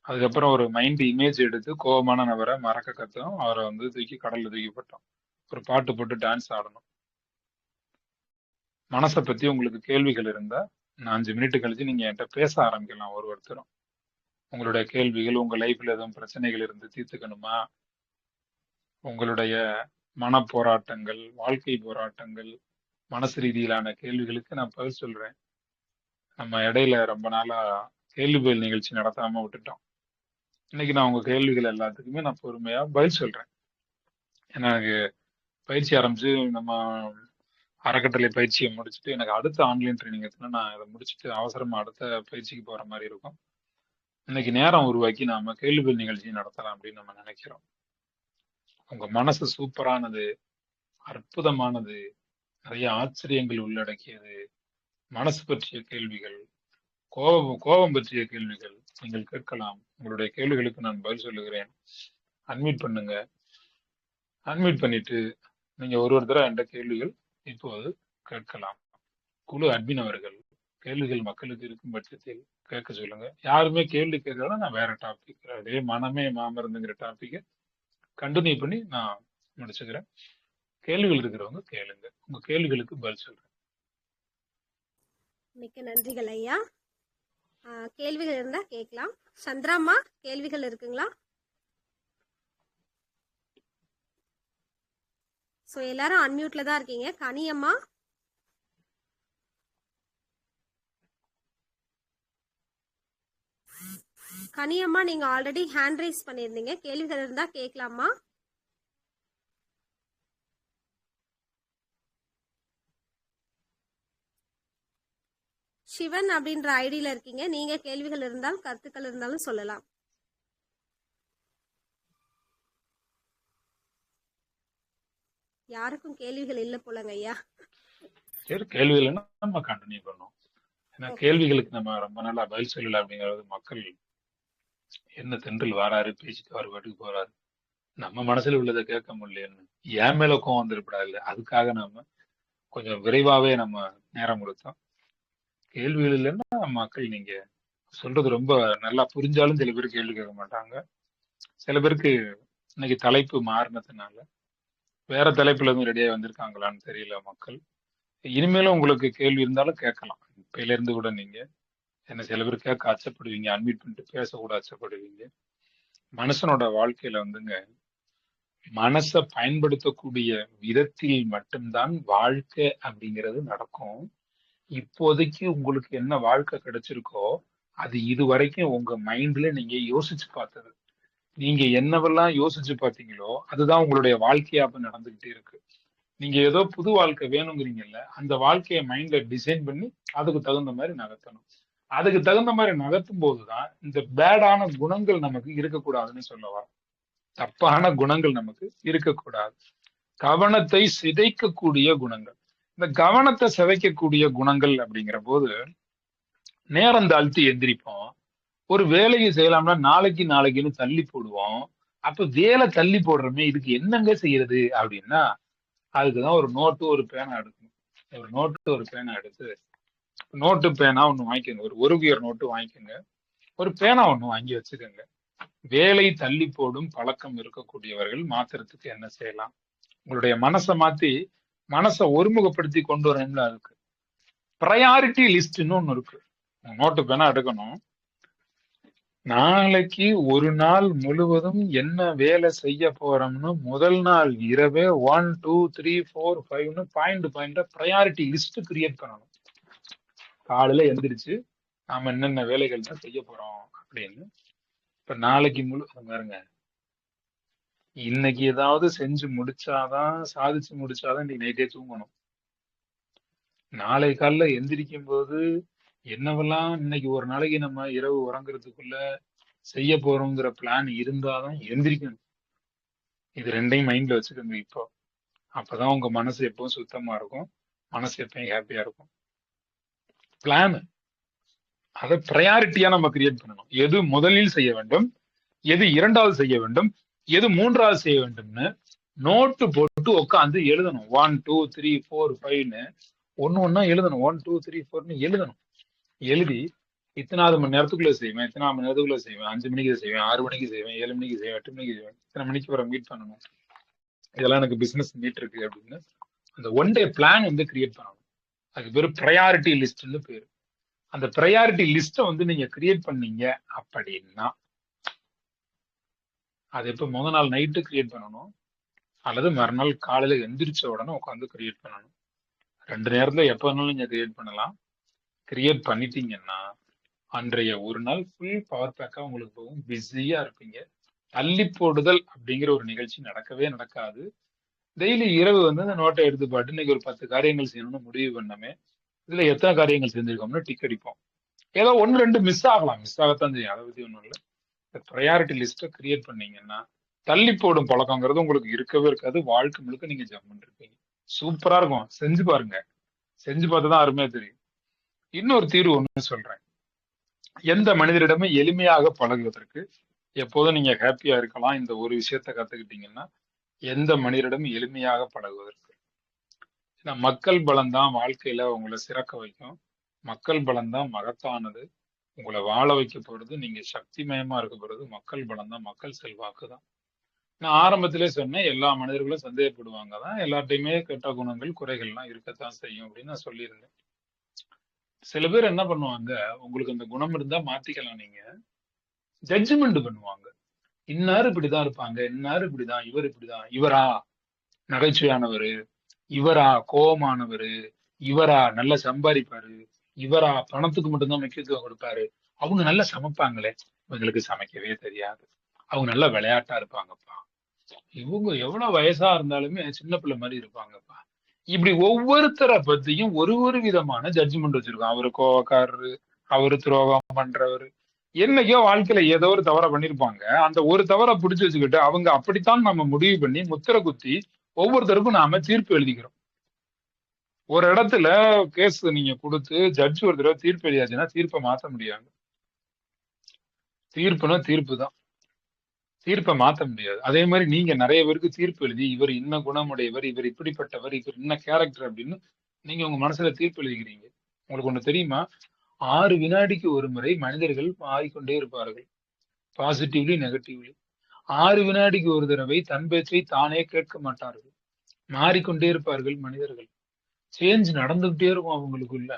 அதுக்கப்புறம் ஒரு மைண்ட் இமேஜ் எடுத்து கோபமான நபரை மறக்க கத்தோம், அவரை தூக்கி கடல்ல தூக்கி போட்டோம், ஒரு பாட்டு போட்டு டான்ஸ் ஆடணும். மனசை பத்தி உங்களுக்கு கேள்விகள் இருந்தா நான் 5 மினிட் கழிச்சு நீங்க என்கிட்ட பேச ஆரம்பிக்கலாம். ஒருத்தரும் உங்களுடைய கேள்விகள், உங்க லைஃப்ல எதுவும் பிரச்சனைகள் இருந்து தீர்த்துக்கணுமா, உங்களுடைய மன போராட்டங்கள், வாழ்க்கை போராட்டங்கள், மனசு ரீதியிலான கேள்விகளுக்கு நான் பதில் சொல்றேன். நம்ம இடையில ரொம்ப நாளா கேள்வி பதில் நிகழ்ச்சி நடத்தாம விட்டுட்டோம். இன்னைக்கு நான் உங்க கேள்விகள் எல்லாத்துக்குமே நான் பொறுமையா பதில் சொல்றேன். எனக்கு பயிற்சி ஆரம்பிச்சு நம்ம அறக்கட்டளை பயிற்சியை முடிச்சுட்டு எனக்கு அடுத்த ஆன்லைன் ட்ரைனிங் எடுத்துனா நான் இதை முடிச்சுட்டு அவசரமா அடுத்த பயிற்சிக்கு போற மாதிரி இருக்கும். இன்னைக்கு நேரம் உருவாக்கி நாம கேள்வி பதில் நிகழ்ச்சி நடத்தலாம் அப்படின்னு நம்ம நினைக்கிறோம். உங்க மனசு சூப்பரானது, அற்புதமானது, நிறைய ஆச்சரியங்கள் உள்ளடக்கியது. மனசு பற்றிய கேள்விகள், கோபம் பற்றிய கேள்விகள் நீங்கள் கேட்கலாம். உங்களுடைய கேள்விகளுக்கு நான் பதில் சொல்லுகிறேன். அன்மியூட் பண்ணுங்க. அன்மியூட் பண்ணிட்டு நீங்க ஒருத்தர என்ற கேள்விகள் இப்போது கேட்கலாம். குழு அட்மின் அவர்கள் கேள்விகள் மக்களுக்கு இருக்கும் பட்சத்தில் கேட்க சொல்லுங்க. யாருமே கேள்வி கேட்கறதா நான் வேற டாபிக், அதே மனமே மாமருந்துங்கிற டாபிக்கை கண்டினியூ பண்ணி நான் முடிச்சுக்கிறேன். கேள்விகள் இருக்கிறவங்க கேளுங்க, உங்க கேள்விகளுக்கு பதில் சொல்றேன். மிக்க நன்றிகள் ஐயா. கேள்விகள் இருந்தா கேட்கலாம். சந்திராம்மா, கேள்விகள் இருக்குங்களா? ஸோ எல்லாரும் அன்மியூட்ல தான் இருக்கீங்க. கனியம்மா, கனியம்மா நீங்க ஆல்ரெடி ஹேண்ட் ரைஸ் பண்ணியிருந்தீங்க, கேள்விகள் இருந்தா கேட்கலாமா? சிவன் அப்படின்ற ஐடியில இருக்கீங்க, நீங்க கேள்விகள் இருந்தாலும் கருத்துக்கள் இருந்தாலும் சொல்லலாம். யாருக்கும் கேள்விகள் இல்ல போலங்க ஐயா. சரி, கேள்விகள் நம்ம கண்டினியூ பண்ணோம். ஏன்னா கேள்விகளுக்கு நம்ம ரொம்ப நாளா பதில் சொல்லல அப்படிங்கிறது, மக்கள் என்ன தென்றல் வாராரு பேசிட்டு வாரு பாட்டுக்கு போறாரு, நம்ம மனசுல உள்ளதை கேட்க முடியலன்னு ஏன் மேல கோவம் வந்துடக்கூடாது. அதுக்காக நாம கொஞ்சம் விரைவாவே நம்ம நேரம் கொடுத்தோம். கேள்விகள் இல்லைன்னா மக்கள் நீங்க சொல்றது ரொம்ப நல்லா புரிஞ்சாலும் சில பேர் கேள்வி கேட்க மாட்டாங்க. சில பேருக்கு இன்னைக்கு தலைப்பு மாறினதுனால வேற தலைப்புல இருந்து ரெடியா வந்திருக்காங்களான்னு தெரியல மக்கள். இனிமேலும் உங்களுக்கு கேள்வி இருந்தாலும் கேட்கலாம். இப்பையில இருந்து கூட நீங்க என்ன, சில பேர் கேட்க அச்சப்படுவீங்க, அட்மிட் பண்ணிட்டு பேசக்கூட அச்சப்படுவீங்க. மனுஷனோட வாழ்க்கையில மனசை பயன்படுத்தக்கூடிய விதத்தில் மட்டும்தான் வாழ்க்கை அப்படிங்கிறது நடக்கும். இப்போதைக்கு உங்களுக்கு என்ன வாழ்க்கை கிடைச்சிருக்கோ அது இது வரைக்கும் உங்க மைண்ட்ல நீங்க யோசிச்சு பார்த்தது. நீங்க என்னவெல்லாம் யோசிச்சு பார்த்தீங்களோ அதுதான் உங்களுடைய வாழ்க்கையா அப்ப நடந்துகிட்டே இருக்கு. நீங்க ஏதோ புது வாழ்க்கை வேணுங்கிறீங்கல்ல, அந்த வாழ்க்கையை மைண்ட்ல டிசைன் பண்ணி அதுக்கு தகுந்த மாதிரி நகர்த்தணும். அதுக்கு தகுந்த மாதிரி நகர்த்தும் போதுதான் இந்த பேடான குணங்கள் நமக்கு இருக்கக்கூடாதுன்னு சொல்லவா. தப்பான குணங்கள் நமக்கு இருக்கக்கூடாது. கவனத்தை சிதைக்கக்கூடிய குணங்கள், இந்த கவனத்தை சிதைக்கக்கூடிய குணங்கள் அப்படிங்கிற போது நேரம் தாழ்த்தி எந்திரிப்போம். ஒரு வேலையை செய்யலாம்னா நாளைக்குன்னு தள்ளி போடுவோம். அப்ப வேலை தள்ளி போடுறோமே, இதுக்கு என்னங்க செய்யறது அப்படின்னா அதுக்குதான் ஒரு நோட்டு ஒரு பேனா எடுக்கணும். ஒரு நோட்டு ஒரு பேனா எடுத்து, நோட்டு பேனா ஒண்ணு வாங்கிக்கோங்க, ஒரு ரூபாய் நோட்டு வாங்கிக்கோங்க, ஒரு பேனா ஒண்ணு வாங்கி வச்சுக்கோங்க. வேலை தள்ளி போடும் பழக்கம் இருக்கக்கூடியவர்கள் மாத்திரத்துக்கு என்ன செய்யலாம், உங்களுடைய மனசை மாத்தி மனசை ஒருமுகப்படுத்தி கொண்டு வரணும்ல, அதுக்கு ப்ரையாரிட்டி லிஸ்ட்னு ஒண்ணு இருக்கு. நோட்டு பேனா எடுக்கணும், நாளைக்கு ஒரு நாள் முழுவதும் என்ன வேலை செய்ய போறோம்னு முதல் நாள் இரவே 1 2 3 4 5ன்னு பாயிண்ட் ப்ரையாரிட்டி லிஸ்ட் கிரியேட் பண்ணணும். காலையில எந்திரிச்சு நாம என்னென்ன வேலைகள் தான் செய்ய போறோம் அப்படின்னு. இப்ப நாளைக்கு பாருங்க, இன்னைக்கு ஏதாவது செஞ்சு முடிச்சாதான், சாதிச்சு முடிச்சாதான் இன்னைக்கு நைட்டே தூங்கணும். நாளை காலைல எந்திரிக்கும் போது என்னவெல்லாம் இன்னைக்கு ஒரு நாளைக்கு நம்ம இரவு உறங்குறதுக்குள்ள செய்ய போறோங்கிற பிளான் இருந்தாதான் எந்திரிக்கணும். இது ரெண்டையும் மைண்ட்ல வச்சுக்கோங்க இப்போ. அப்பதான் உங்க மனசு எப்பவும் சுத்தமா இருக்கும், மனசு எப்பயும் ஹாப்பியா இருக்கும். பிளான் அதை ப்ரையாரிட்டியா நம்ம கிரியேட் பண்ணணும். எது முதலில் செய்ய வேண்டும், எது இரண்டாவது செய்ய வேண்டும், எது மூன்றாவது செய்ய வேண்டும்னு நோட்டு போட்டு உட்காந்து எழுதணும். 1 2 3 4 5ன்னு ஒண்ணா எழுதணும். 1 2 3 4ன்னு எழுதணும். எழுதி இத்தனாவது மணி நேரத்துக்குள்ள செய்வேன், இத்தனாவது மணி நேரத்துக்குள்ள செய்வேன், 5 மணிக்கு செய்வேன், 6 மணிக்கு செய்வேன், 7 மணிக்கு செய்வேன், 8 மணிக்கு செய்வேன், இத்தனை மணிக்கு வர மீட் பண்ணணும், இதெல்லாம் எனக்கு பிசினஸ் மீட் இருக்கு அப்படின்னு அந்த ஒன் டே பிளான் வந்து கிரியேட் பண்ணணும். அதுக்கு பேரு ப்ரையாரிட்டி லிஸ்ட்னு பேரு. அந்த ப்ரையாரிட்டி லிஸ்ட்டை வந்து நீங்க கிரியேட் பண்ணீங்க அப்படின்னா, அது எப்ப முதல் நாள் நைட்டு கிரியேட் பண்ணணும் அல்லது மறுநாள் காலையில எந்திரிச்ச உடனே உட்காந்து கிரியேட் பண்ணணும். 2 நேரத்துல எப்ப வேணாலும் நீங்க கிரியேட் பண்ணலாம். கிரியேட் பண்ணிட்டீங்கன்னா அன்றைய ஒரு நாள் ஃபுல் பவர் பேக்கா உங்களுக்கு போகும். பிஸியா இருப்பீங்க. தள்ளி போடுதல் அப்படிங்கிற ஒரு நிகழ்ச்சி நடக்கவே நடக்காது. டெய்லி இரவு வந்து அந்த நோட்டை எடுத்து பாட்டு இன்னைக்கு ஒரு 10 காரியங்கள் செய்யணும்னு முடிவு பண்ணமே, இதுல எத்தனை காரியங்கள் செஞ்சிருக்கோம்னு டிக் அடிப்போம். ஏதோ 1 2 மிஸ் ஆகலாம், மிஸ் ஆகத்தான் செய்யும், அதை பத்தி ஒண்ணும் இல்லை. ப்ரையாரிட்டி லிஸ்ட்டை கிரியேட் பண்ணீங்கன்னா தள்ளி போடும் பழக்கங்கிறது உங்களுக்கு இருக்கவே இருக்காது. வாழ்க்கை முழுக்க நீங்க ஜம்ப் பண்ணிருப்பீங்க. சூப்பரா இருக்கும். செஞ்சு பாருங்க. செஞ்சு பார்த்துதான் அருமையா தெரியும். இன்னொரு தீர்வு ஒண்ணு சொல்றேன். எந்த மனிதரிடமும் எளிமையாக பழகுவதற்கு, எப்போதும் நீங்க ஹாப்பியா இருக்கலாம், இந்த ஒரு விஷயத்த கத்துக்கிட்டீங்கன்னா, எந்த மனிதரிடமும் எளிமையாக பழகுவதற்கு. ஏன்னா மக்கள் பலம் தான் வாழ்க்கையில உங்களை சிறக்க வைக்கும். மக்கள் பலம் தான் மகத்தானது. உங்களை வாழ வைக்க போறது, நீங்க சக்திமயமா இருக்க போறது மக்கள் பலம் தான், மக்கள் செல்வாக்கு தான். நான் ஆரம்பத்திலே சொன்னேன், எல்லா மனிதர்களும் சந்தேகப்படுவாங்க தான், எல்லார்ட்டையுமே கெட்ட குணங்கள் குறைகள்லாம் இருக்கத்தான் செய்யும் அப்படின்னு நான் சொல்லியிருந்தேன். சில பேர் என்ன பண்ணுவாங்க, உங்களுக்கு அந்த குணம் இருந்தா மாத்திக்கலாம், நீங்க ஜட்ஜ்மெண்ட் பண்ணுவாங்க. இன்னாரு இப்படிதான் இருப்பாங்க, இன்னாரு இப்படிதான், இவர் இப்படிதான், இவரா நகைச்சுவையானவரு, இவரா கோபமானவரு, இவரா நல்லா சம்பாதிப்பாரு, இவரா பணத்துக்கு மட்டும்தான் முக்கியத்துவம் கொடுப்பாரு, அவங்க நல்லா சமைப்பாங்களே, இவங்களுக்கு சமைக்கவே தெரியாது, அவங்க நல்லா விளையாட்டா இருப்பாங்கப்பா, இவங்க எவ்வளவு வயசா இருந்தாலுமே சின்ன பிள்ளை மாதிரி இருப்பாங்கப்பா. இப்படி ஒவ்வொருத்தரை பத்தியும் ஒரு விதமான ஜட்ஜ்மெண்ட் வச்சிருக்கோம். அவரு கோவக்காரரு, அவரு துரோகம் பண்றவரு, என்னைக்கோ வாழ்க்கையில ஏதோ ஒரு தவற பண்ணிருப்பாங்க. அந்த ஒரு தவறை பிடிச்சு வச்சுக்கிட்டு அவங்க அப்படித்தான் நம்ம முடிவு பண்ணி முத்திரை குத்தி ஒவ்வொருத்தருக்கும் நாம தீர்ப்பு எழுதிக்கிறோம். ஒரு இடத்துல கேஸ் நீங்க கொடுத்து ஜட்ஜ் ஒரு தடவை தீர்ப்பு எழுதியாச்சுன்னா தீர்ப்பை மாத்த முடியாது. தீர்ப்புனா தீர்ப்பு தான், தீர்ப்பை மாத்த முடியாது. அதே மாதிரி நீங்க நிறைய பேருக்கு தீர்ப்பு எழுதி இவர் இன்ன குணமுடையவர், இவர் இப்படிப்பட்டவர், இவர் இன்ன கேரக்டர் அப்படின்னு நீங்க உங்க மனசுல தீர்ப்பு எழுதிக்கிறீங்க. உங்களுக்கு ஒண்ணு தெரியுமா, 6 வினாடிக்கு ஒரு முறை மனிதர்கள் மாறிக்கொண்டே இருப்பார்கள், பாசிட்டிவ்லி நெகட்டிவ்லி. 6 வினாடிக்கு ஒரு தடவை தன் பேச்சை தானே கேட்க மாட்டார்கள், மாறிக்கொண்டே இருப்பார்கள் மனிதர்கள். சேஞ்ச் நடந்துகிட்டே இருக்கும் அவங்களுக்குள்ள.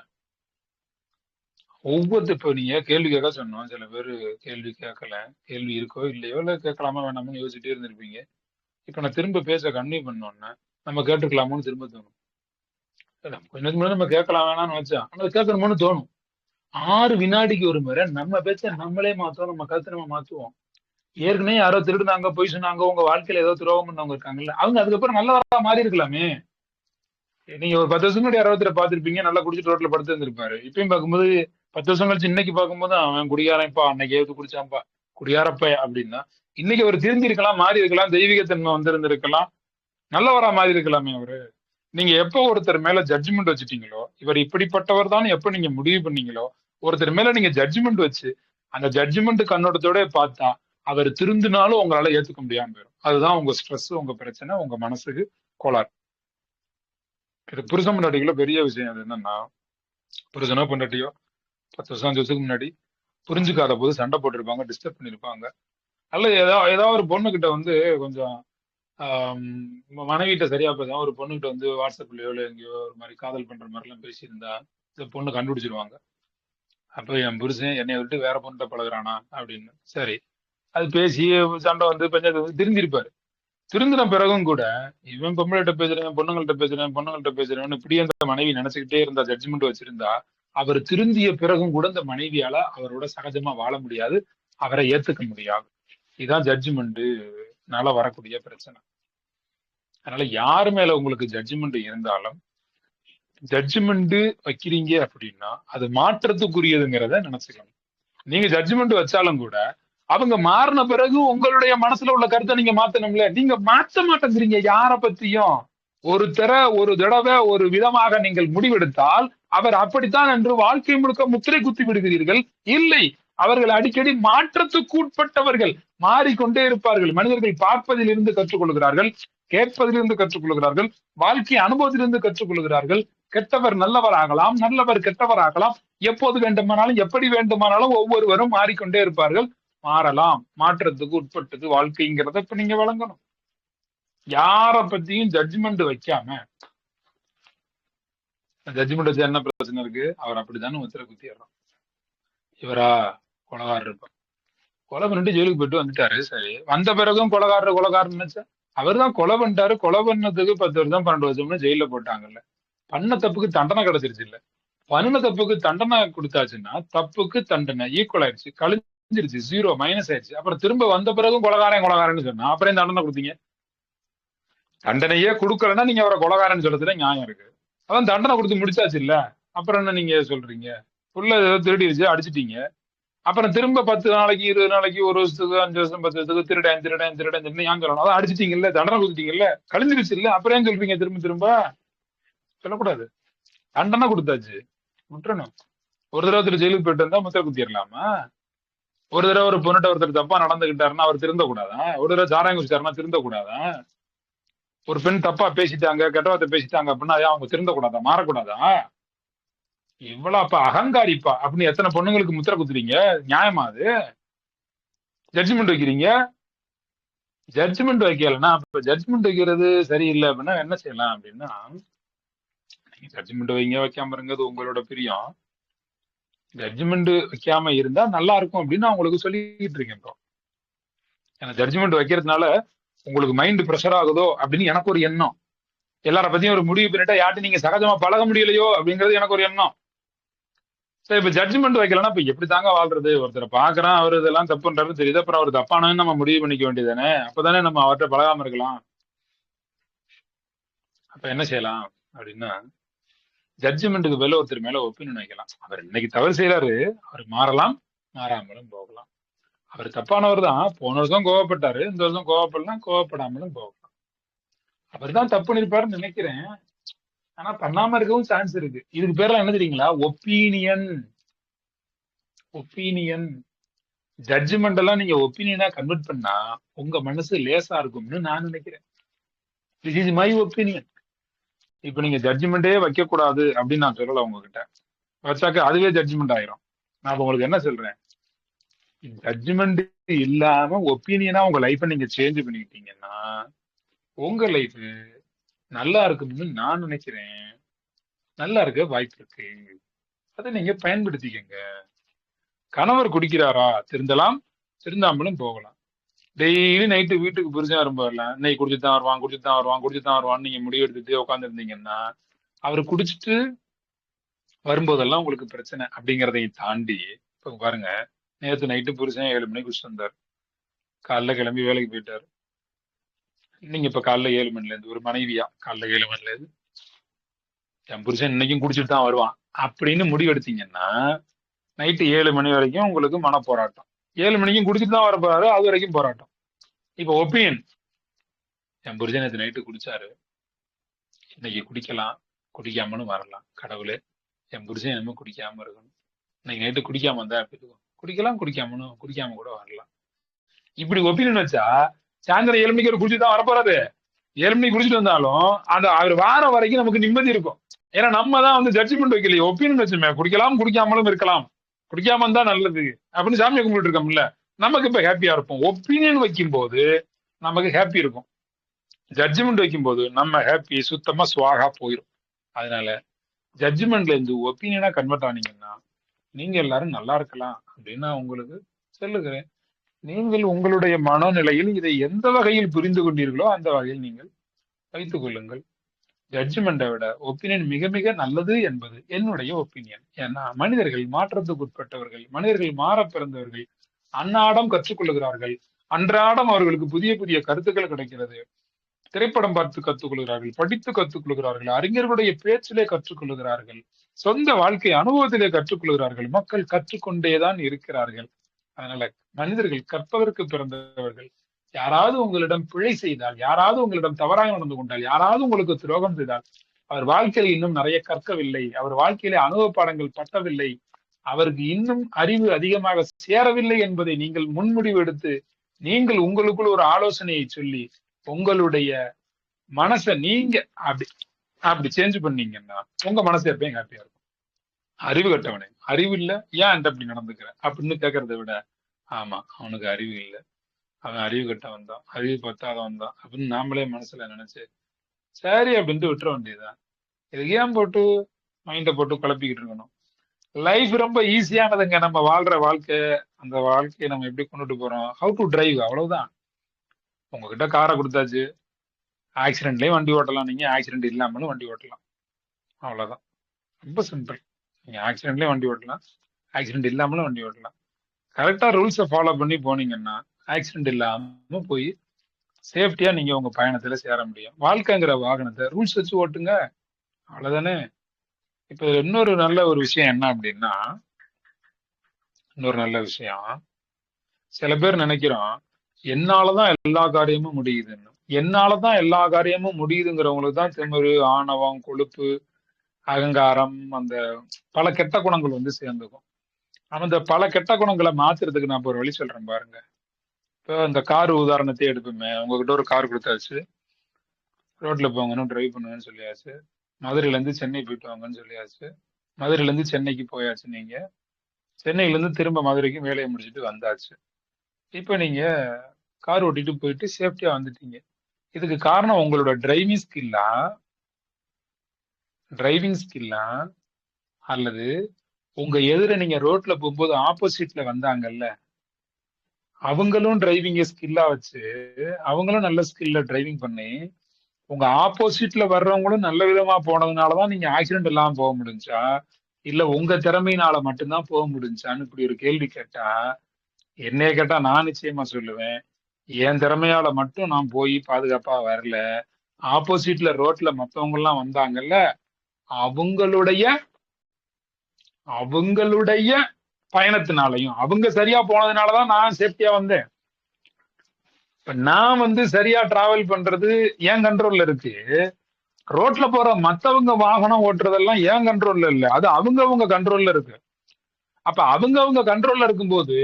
இப்ப நீங்க கேள்வி கேட்க சொன்னோம், சில பேர் கேள்வி கேட்கல, கேள்வி இருக்கோ இல்லையோ, இல்ல கேட்கலாமா வேணாமனு யோசிச்சுட்டே இருந்திருப்பீங்க. இப்ப நான் திரும்ப பேச கன்டினியூ பண்ணோம்னா நம்ம கேட்டுக்கலாமோன்னு திரும்ப தோணும். கொஞ்சம் முன்னாடி நம்ம கேட்கலாம் வேணாம்னு வச்சா ஆனா கேட்கணுமோன்னு தோணும். 6 வினாடிக்கு ஒரு முறை நம்ம பேச்ச நம்மளே மாத்துவோம், நம்ம கருத்தை நம்ம மாத்துவோம். ஏற்கனவே யாரோ திருடுனாங்க, போய் சொன்னாங்க, உங்க வாழ்க்கையில ஏதோ துரோகம் பண்ணவங்க இருக்காங்கல்ல, அவங்க அதுக்கப்புறம் நல்லவரா மாறி இருக்கலாமே. நீங்க ஒரு 10 வருஷம் முன்னாடி யாராவது பார்த்திருப்பீங்க, நல்லா குடிச்சிட்டு ரோட்ல படுத்து இருந்திருப்பாரு. இப்பயும் பார்க்கும்போது 10 வருஷம் கழிச்சு இன்னைக்கு பார்க்கும்போது அவன் குடியாரன்ப்பா, அன்னைக்கு ஏது குடிச்சான்ப்பா, குடியாரப்ப அப்படின்னா, இன்னைக்கு அவர் திருந்திருக்கலாம், மாறி இருக்கலாம், தெய்வீகத்தன்மை வந்திருந்திருக்கலாம், நல்லவரா மாறி இருக்கலாமே அவரு. நீங்க எப்போ ஒருத்தர் மேல ஜட்ஜ்மெண்ட் வச்சுட்டீங்களோ, இவர் இப்படிப்பட்டவர் தான் எப்ப நீங்க முடிவு பண்ணீங்களோ, ஒருத்தர் மேல நீங்க ஜட்ஜ்மெண்ட் வச்சு அந்த ஜட்ஜ்மெண்ட் கண்ணோட்டத்தோட பார்த்தா அவர் திருந்தினாலும் உங்களால ஏத்துக்க முடியாம போயிடும். அதுதான் உங்க ஸ்ட்ரெஸ், உங்க பிரச்சனை, உங்க மனசுக்கு கோளாறு. இது புருஷன் பொண்டாட்டிக்குள்ள பெரிய விஷயம். அது என்னன்னா, புருஷனோ பொண்டாட்டியோ 10 வருஷம் 5 வருஷத்துக்கு முன்னாடி புரிஞ்சுக்காத போது சண்டை போட்டிருப்பாங்க, டிஸ்டர்ப் பண்ணிருப்பாங்க. அல்ல ஏதாவது ஒரு பொண்ணு கிட்ட வந்து கொஞ்சம் மனைவிட்ட சரியா பேசாம ஒரு பொண்ணுகிட்ட வந்து வாட்ஸ்அப்லயோ இல்ல எங்கேயோ ஒரு மாதிரி காதல் பண்ற மாதிரி எல்லாம் பேசியிருந்தா இந்த பொண்ணு கண்டுபிடிச்சிருவாங்க. அப்ப என் புருஷன் என்னை விட்டு வேற பொண்ணை பழகுறானா அப்படின்னு. சரி, அது பேசி சண்டை வந்து பஞ்சாயத்து வந்து திருந்திருப்பாரு. திருந்தின பிறகும் கூட இவன் பொம்பளைகிட்ட பேசுறேன், பொண்ணுங்கள்ட்ட பேசுறேன்னு இப்படி அந்த மனைவி நினைச்சுக்கிட்டே இருந்தா, ஜட்ஜ்மெண்ட் வச்சிருந்தா, அவர் திருந்திய பிறகும் கூட இந்த மனைவியால அவரோட சகஜமா வாழ முடியாது, அவரை ஏத்துக்க முடியாது. இதுதான் ஜட்ஜ்மெண்ட்னால வரக்கூடிய பிரச்சனை. அதனால யாரு மேல உங்களுக்கு ஜட்ஜ்மெண்ட் இருந்தாலும், ஜட்ஜ்மெண்ட் வைக்கிறீங்க அப்படின்னா அது மாற்றத்துக்குரியதுங்கிறத நினைச்சுக்கணும். நீங்க ஜட்ஜ்மெண்ட் வச்சாலும் கூட அவங்க மாறின பிறகு உங்களுடைய மனசுல உள்ள கருத்தை நீங்க மாத்தணும்ல. நீங்க மாற்ற மாட்டேங்கிறீங்க யார பத்தியும். ஒரு தடவை ஒரு விதமாக நீங்கள் முடிவெடுத்தால் அவர் அப்படித்தான் என்று வாழ்க்கை முழுக்க முத்திரை குத்தி விடுகிறீர்கள். இல்லை, அவர்கள் அடிக்கடி மாற்றத்துக்கு உட்பட்டவர்கள், மாறிக்கொண்டே இருப்பார்கள். மனிதர்கள் பார்ப்பதிலிருந்து கற்றுக்கொள்கிறார்கள், கேட்பதிலிருந்து கற்றுக்கொள்கிறார்கள், வாழ்க்கை அனுபவத்திலிருந்து கற்றுக்கொள்கிறார்கள். கெட்டவர் நல்லவர் ஆகலாம், நல்லவர் கெட்டவர் ஆகலாம். எப்போது வேண்டுமானாலும் எப்படி வேண்டுமானாலும் ஒவ்வொருவரும் மாறிக்கொண்டே இருப்பார்கள். மாறலாம், மாற்றத்துக்கு உட்பட்டது வாழ்க்கைங்கிறத இப்ப நீங்க வழங்கணும். யார பத்தியும் ஜட்ஜ்மெண்ட் வைக்காம, ஜட்ஜ்மெண்ட் வச்சா என்ன பிரச்சனை இருக்கு, அவர் அப்படித்தானே முத்திரை குத்திடுறோம். இவரா கொலகாரர் இருப்பார், கொலை பண்ணிட்டு ஜெயிலுக்கு போயிட்டு வந்துட்டாரு. சரி, வந்த பிறகும் கொலகாரர் நினைச்சா அவர் தான் கொலை பண்ணிட்டாரு, கொலை பண்ணதுக்கு 10 வருஷம் 12 வருஷம்னு ஜெயில போட்டாங்கல்ல. பண்ண தப்புக்கு தண்டனை கிடைச்சிருச்சு இல்ல. பண்ணின தப்புக்கு தண்டனை கொடுத்தாச்சுன்னா தப்புக்கு தண்டனை ஈக்குவல் ஆயிடுச்சு, கழிஞ்சிருச்சு, 0 மைனஸ் ஆயிடுச்சு. அப்புறம் திரும்ப வந்த பிறகும் கொலகாரன்னு சொன்னா அப்புறம் தண்டனை கொடுத்தீங்க. தண்டனையே கொடுக்கலன்னா நீங்க அவரை கொலகாரன்னு சொல்றதுல நியாயம் இருக்கு. அதான் தண்டனை கொடுத்து முடிச்சாச்சு இல்ல, அப்புறம் என்ன நீங்க சொல்றீங்க? புள்ள ஏதோ திருடிருச்சு, அடிச்சிட்டீங்க. அப்புறம் திரும்ப 10 நாளைக்கு 20 நாளைக்கு 1 வருஷத்துக்கு 5 வருஷம் 10 வருஷத்துக்கு திருடன் ஏன் சொல்லணும்? அதான் அடிச்சிட்டீங்கல்ல, தண்டனை கொடுத்துட்டீங்கல்ல, கழிஞ்சிருச்சு இல்ல, அப்புறம் ஏன் சொல்றீங்க திரும்ப சொல்லக்கூடாது. தண்டனை கொடுத்தாச்சு, விட்டுறணும். ஒரு தடவை ஜெயிலுக்கு போயிட்டு இருந்தா முத்திரை குத்திடலாமா? ஒரு தடவை ஒரு பொண்ணுட்ட ஒருத்தர் தப்பா நடந்துகிட்டாருன்னா அவர் திருந்த கூடாதா? ஒரு தடவை சாராயம் குடிச்சாருன்னா திருந்த கூடாதா? ஒரு பெண் தப்பா பேசிட்டாங்க, கெட்ட வார்த்தை பேசிட்டாங்க அப்படின்னா அவங்க திருந்த கூடாதா, மாறக்கூடாதா? இவ்வளவு அப்ப அகங்காரிப்பா அப்படின்னு எத்தனை பொண்ணுங்களுக்கு முத்திரை குத்துறீங்க? நியாயமா அது? ஜட்ஜ்மெண்ட் வைக்கிறீங்க. ஜட்ஜ்மெண்ட் வைக்கலன்னா, அப்ப ஜட்ஜ்மெண்ட் வைக்கிறது சரியில்லை அப்படின்னா என்ன செய்யலாம் அப்படின்னா, நீங்க ஜட்ஜ்மெண்ட் வைங்க, வைக்காம இருங்கிறது உங்களோட பிரியம். ஜட்ஜ்மெண்ட் வைக்காம இருந்தா நல்லா இருக்கும் அப்படின்னு நான் உங்களுக்கு சொல்லிட்டு இருக்கேன். இப்போ ஏன்னா ஜட்ஜ்மெண்ட் வைக்கிறதுனால உங்களுக்கு மைண்ட் ப்ரெஷர் ஆகுதோ அப்படின்னு எனக்கு ஒரு எண்ணம். எல்லார பத்தியும் ஒரு முடிவு பண்ணிட்டா யார்ட்டும் நீங்க சகஜமா பழக முடியலையோ அப்படிங்கிறது எனக்கு ஒரு எண்ணம். சரி, இப்ப ஜட்ஜ்மெண்ட் வைக்கலன்னா இப்ப எப்படி தாங்க வாழ்றது? ஒருத்தரை பாக்குறான், அவரு இதெல்லாம் தப்புன்றது தெரியுது, அப்புறம் அவர் தப்பானு நம்ம முடிவு பண்ணிக்க வேண்டியதானே? அப்பதானே நம்ம அவர்கிட்ட பழகாம இருக்கலாம். அப்ப என்ன செய்யலாம் அப்படின்னா, ஜட்ஜ்மெண்ட்டுக்கு மேல ஒருத்தர் மேல ஒப்பீனியன் வைக்கலாம். அவர் இன்னைக்கு தவறு செய்யறாரு, அவர் மாறலாம், மாறாமலும் போகலாம். அவர் தப்பானவர் தான், போன வருஷம் கோவப்பட்டாரு, இந்த வருஷம் கோவப்படலாம், கோவப்படாமலும் போகலாம். அவர் தான் தப்பு நிற்பாருன்னு நினைக்கிறேன். ஆனா பண்ணாம இருக்கவும் சான்ஸ் இருக்கு. இதுக்கு பேர்லாம் என்ன தெரியுங்களா? ஒப்பீனியன். ஜட்ஜ்மெண்ட் எல்லாம் நீங்க ஒப்பீனியனா கன்வெர்ட் பண்ணா உங்க மனசு லேசா இருக்கும்னு நான் நினைக்கிறேன். This is my opinion. இப்ப நீங்க ஜட்ஜ்மெண்டே வைக்க கூடாது அப்படின்னு நான் சொல்லல உங்ககிட்ட. வச்சாக்க அதுவே ஜட்ஜ்மெண்ட் ஆயிரும். நான் உங்களுக்கு என்ன சொல்றேன், ஜட்ஜ்மெண்ட் இல்லாம ஒப்பீனியனா உங்க லைஃபை நீங்க சேஞ்ச் பண்ணிக்கிட்டீங்கன்னா உங்க லைஃப் நல்லா இருக்கும்னு நான் நினைக்கிறேன். நல்லா இருக்க வாய்ப்பு இருக்கு, அதை நீங்க பயன்படுத்திக்கங்க. கணவர் குடிக்கிறாரா, திருந்தலாம், திருந்தாமலும் போகலாம். டெய்லி நைட்டு வீட்டுக்கு புரிஞ்சா ரொம்ப வரலாம், இன்னைக்கு குடிச்சுதான் வருவான்னு நீங்க முடிவு எடுத்துட்டு உட்காந்து இருந்தீங்கன்னா அவர் குடிச்சிட்டு வரும்போதெல்லாம் உங்களுக்கு பிரச்சனை. அப்படிங்கிறதையும் தாண்டி இப்ப பாருங்க, நேற்று நைட்டு புருஷன் 7 மணிக்கு குடிச்சிட்டு வந்தார், காலைல கிளம்பி வேலைக்கு போயிட்டாரு. நீங்க இப்ப காலைல 7 மணில இருந்து ஒரு மனைவியா காலைல 7 மணில இருந்து என் புருஷன் இன்னைக்கும் குடிச்சிட்டு தான் வருவான் அப்படின்னு முடிவெடுத்தீங்கன்னா நைட்டு 7 மணி வரைக்கும் உங்களுக்கு மன போராட்டம். 7 மணிக்கும் குடிச்சிட்டு தான் வர போறாரு, அது வரைக்கும் போராட்டம். இப்ப ஒப்பீனியன், என் புருஷன் நேற்று நைட்டு குடிச்சாரு, இன்னைக்கு குடிக்கலாம், குடிக்காமனு வரலாம். கடவுளே, என் புருஷன் என்னமோ குடிக்காம இருக்கணும், இன்னைக்கு நைட்டு குடிக்காம வந்தா எப்படி இருக்கும்? குடிக்கலாம், குடிக்காம கூட வரலாம். இப்படி ஒப்பீனியன் வச்சா சாயந்தரம் 7 மணிக்கு ஒரு குடிச்சு தான் வரப்போறாரு. 7 மணிக்கு குடிச்சிட்டு வந்தாலும் அந்த அவர் வார வரைக்கும் நமக்கு நிம்மதி இருக்கும். ஏன்னா நம்ம தான் வந்து ஜட்ஜ்மெண்ட் வைக்கலையே, ஒப்பீனியன் வச்சுமே. குடிக்கலாம், குடிக்காமலும் இருக்கலாம், குடிக்காம இருந்தா நல்லது அப்படின்னு சாமியை கும்பிட்டு இருக்கோம்ல, நமக்கு இப்ப ஹாப்பியா இருப்போம். ஒப்பீனியன் வைக்கும் போது நமக்கு ஹாப்பி இருக்கும், ஜட்ஜ்மெண்ட் வைக்கும் போது நம்ம ஹாப்பி சுத்தமா சுவாகா போயிடும். அதனால ஜட்ஜ்மெண்ட்ல இருந்து ஒப்பீனியனா கன்வெர்ட் ஆனீங்கன்னா நீங்க எல்லாரும் நல்லா இருக்கலாம் அப்படின்னு நான் உங்களுக்கு சொல்லுகிறேன். நீங்கள் உங்களுடைய மனநிலையில் இதை எந்த வகையில் புரிந்து கொண்டீர்களோ அந்த வகையில் நீங்கள் வைத்துக் கொள்ளுங்கள். ஜட்ஜ்மெண்டை விட ஒப்பீனியன் மிக மிக நல்லது என்பது என்னுடைய ஒப்பீனியன். ஏன்னா மனிதர்கள் மாற்றத்துக்கு உட்பட்டவர்கள், மனிதர்கள் மாற பிறந்தவர்கள், அன்னாடம் கற்றுக்கொள்கிறார்கள். அன்றாடம் அவர்களுக்கு புதிய புதிய கருத்துக்கள் கிடைக்கிறது. திரைப்படம் பார்த்து கற்றுக்கொள்கிறார்கள், படித்து கற்றுக்கொள்கிறார்கள், அறிஞர்களுடைய பேச்சிலே கற்றுக்கொள்கிறார்கள், சொந்த வாழ்க்கை அனுபவத்திலே கற்றுக்கொள்கிறார்கள். மக்கள் கற்றுக்கொண்டேதான் இருக்கிறார்கள். அதனால மனிதர்கள் கற்பதற்கு பிறந்தவர்கள். யாராவது உங்களிடம் பிழை செய்தால், யாராவது உங்களிடம் தவறாக நடந்து கொண்டால், யாராவது உங்களுக்கு துரோகம் செய்தால், அவர் வாழ்க்கையில் இன்னும் நிறைய கற்கவில்லை, அவர் வாழ்க்கையிலே அனுபவ பாடங்கள் பட்டவில்லை, அவருக்கு இன்னும் அறிவு அதிகமாக சேரவில்லை என்பதை நீங்கள் முன்முடிவு எடுத்து நீங்கள் உங்களுக்குள் ஒரு ஆலோசனையை சொல்லி உங்களுடைய மனசை நீங்க அப்படி அப்படி சேஞ்ச் பண்ணீங்கன்னா உங்க மனசு எப்பயும் ஹாப்பியா இருக்கும். அறிவு கட்டவனே, அறிவு இல்ல ஏன் அந்த அப்படி நடந்துக்கிற அப்படின்னு கேட்கறத விட, ஆமா அவனுக்கு அறிவு இல்லை, அவன் அறிவு கட்டவன் தான், அறிவு பத்தாதவன் தான் அப்படின்னு நாமளே மனசுல நினைச்சு சரி அப்படின்ட்டு விட்டுற வேண்டியதுதான். இதுக்கு ஏன் போட்டு மைண்டை போட்டு குழப்பிக்கிட்டு இருக்கணும்? லைஃப் ரொம்ப ஈஸியானதுங்க. நம்ம வாழ்ற வாழ்க்கை, அந்த வாழ்க்கையை நம்ம எப்படி கொண்டுட்டு போறோம், ஹவு டு டிரைவ், அவ்வளவுதான். உங்ககிட்ட காரை கொடுத்தாச்சு, ஆக்சிடென்ட்லயும் வண்டி ஓட்டலாம், நீங்க ஆக்சிடென்ட் இல்லாமலும் வண்டி ஓட்டலாம், அவ்வளவுதான். ரொம்ப சிம்பிள். நீங்க ஆக்சிடென்ட்லயும் வண்டி ஓட்டலாம், ஆக்சிடென்ட் இல்லாமலும் வண்டி ஓட்டலாம். கரெக்டா ரூல்ஸை ஃபாலோ பண்ணி போனீங்கன்னா ஆக்சிடென்ட் இல்லாம போய் சேஃப்டியா நீங்க உங்க பயணத்துல சேர முடியும். வாழ்க்கைங்கிற வாகனத்தை ரூல்ஸ் வச்சு ஓட்டுங்க, அவ்வளவுதானே. இப்ப இன்னொரு நல்ல ஒரு விஷயம் என்ன அப்படின்னா, இன்னொரு நல்ல விஷயம், சில பேர் நினைக்கிறோம் என்னாலதான் எல்லா காரியமும் முடியுதுன்னு. என்னாலதான் எல்லா காரியமும் முடியுதுங்கிறவங்களுக்கு தான் திமிரு, ஆணவம், கொழுப்பு, அகங்காரம், அந்த பல கெட்ட குணங்கள் வந்து சேர்ந்துக்கும். அந்த பல கெட்ட குணங்களை மாத்துறதுக்கு நான் இப்ப ஒரு வழி சொல்றேன் பாருங்க. இப்போ இந்த கார் உதாரணத்தை எடுப்போமே. உங்ககிட்ட ஒரு கார் கொடுத்தாச்சு, ரோட்ல போங்கன்னு டிரைவ் பண்ணுங்கன்னு சொல்லியாச்சு, மதுரையில இருந்து சென்னை போயிட்டு வாங்கன்னு சொல்லியாச்சு, மதுரையில இருந்து சென்னைக்கு போயாச்சு, நீங்க சென்னையில இருந்து திரும்ப மதுரைக்கு வேலையை முடிச்சுட்டு வந்தாச்சு. இப்ப நீங்க கார் ஓட்டிட்டு போயிட்டு சேஃப்டியா வந்துட்டீங்க. இதுக்கு காரணம் உங்களோட டிரைவிங் ஸ்கில்லா அல்லது உங்க எதிர நீங்க ரோட்ல போகும்போது ஆப்போசிட்ல வந்தாங்கல்ல, அவங்களும் டிரைவிங்க ஸ்கில்லா வச்சு, அவங்களும் நல்ல ஸ்கில்ல டிரைவிங் பண்ணி, உங்க ஆப்போசிட்ல வர்றவங்களும் நல்ல விதமா போனதுனாலதான் நீங்க ஆக்சிடென்ட் இல்லாம போக முடிஞ்சா, இல்ல உங்க திறமையினால மட்டும்தான் போக முடிஞ்சான்னு இப்படி ஒரு கேள்வி கேட்டா, என்னைய கேட்டா நான் நிச்சயமா சொல்லுவேன், என் திறமையால மட்டும் நான் போய் பாதுகாப்பா வரல, ஆப்போசிட்ல ரோட்ல மத்தவங்க எல்லாம் வந்தாங்கல்ல, அவங்களுடைய அவங்களுடைய பயணத்தினாலையும் அவங்க சரியா போனதுனாலதான் நான் சேஃப்டியா வந்தேன். இப்ப நான் வந்து சரியா டிராவல் பண்றது என் கண்ட்ரோல்ல இருக்கு. ரோட்ல போற மத்தவங்க வாகனம் ஓட்டுறதெல்லாம் என் கண்ட்ரோல்ல இல்ல, அது அவங்கவங்க கண்ட்ரோல்ல இருக்கு. அப்ப அவங்கவங்க கண்ட்ரோல்ல இருக்கும்போது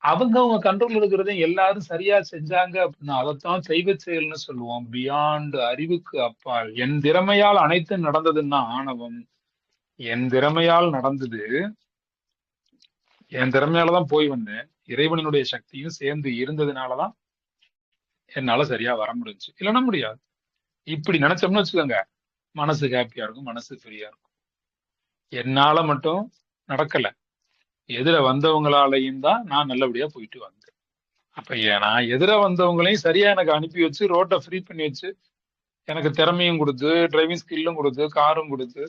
அவங்கவங்க கண்ட்ரோல் இருக்கிறத எல்லாரும் சரியா செஞ்சாங்க அப்படின்னா அதைத்தான் தெய்வ செயல்னு சொல்லுவோம். பியாண்ட், அறிவுக்கு அப்பால். என் திறமையால் அனைத்தும் நடந்ததுன்னா ஆணவம். என் திறமையால் நடந்தது, என் திறமையாலதான் போய் வந்தேன், இறைவனுடைய சக்தியும் சேர்ந்து இருந்ததுனாலதான் என்னால சரியா வர முடிஞ்சு, இல்லைன்னா முடியாது. இப்படி நினைச்சோம்னு வச்சுக்கோங்க, மனசு ஹாப்பியா இருக்கும், மனசு ஃப்ரீயா இருக்கும். என்னால மட்டும் நடக்கல, எதிர வந்தவங்களாலையும் தான் நான் நல்லபடியா போயிட்டு வந்தேன். அப்ப நான் எதிர வந்தவங்களையும் சரியா எனக்கு அனுப்பி வச்சு, ரோட்டை ஃப்ரீ பண்ணி வச்சு, எனக்கு திறமையும் கொடுத்து, டிரைவிங் ஸ்கில்லும் கொடுத்து, காரும் கொடுத்து,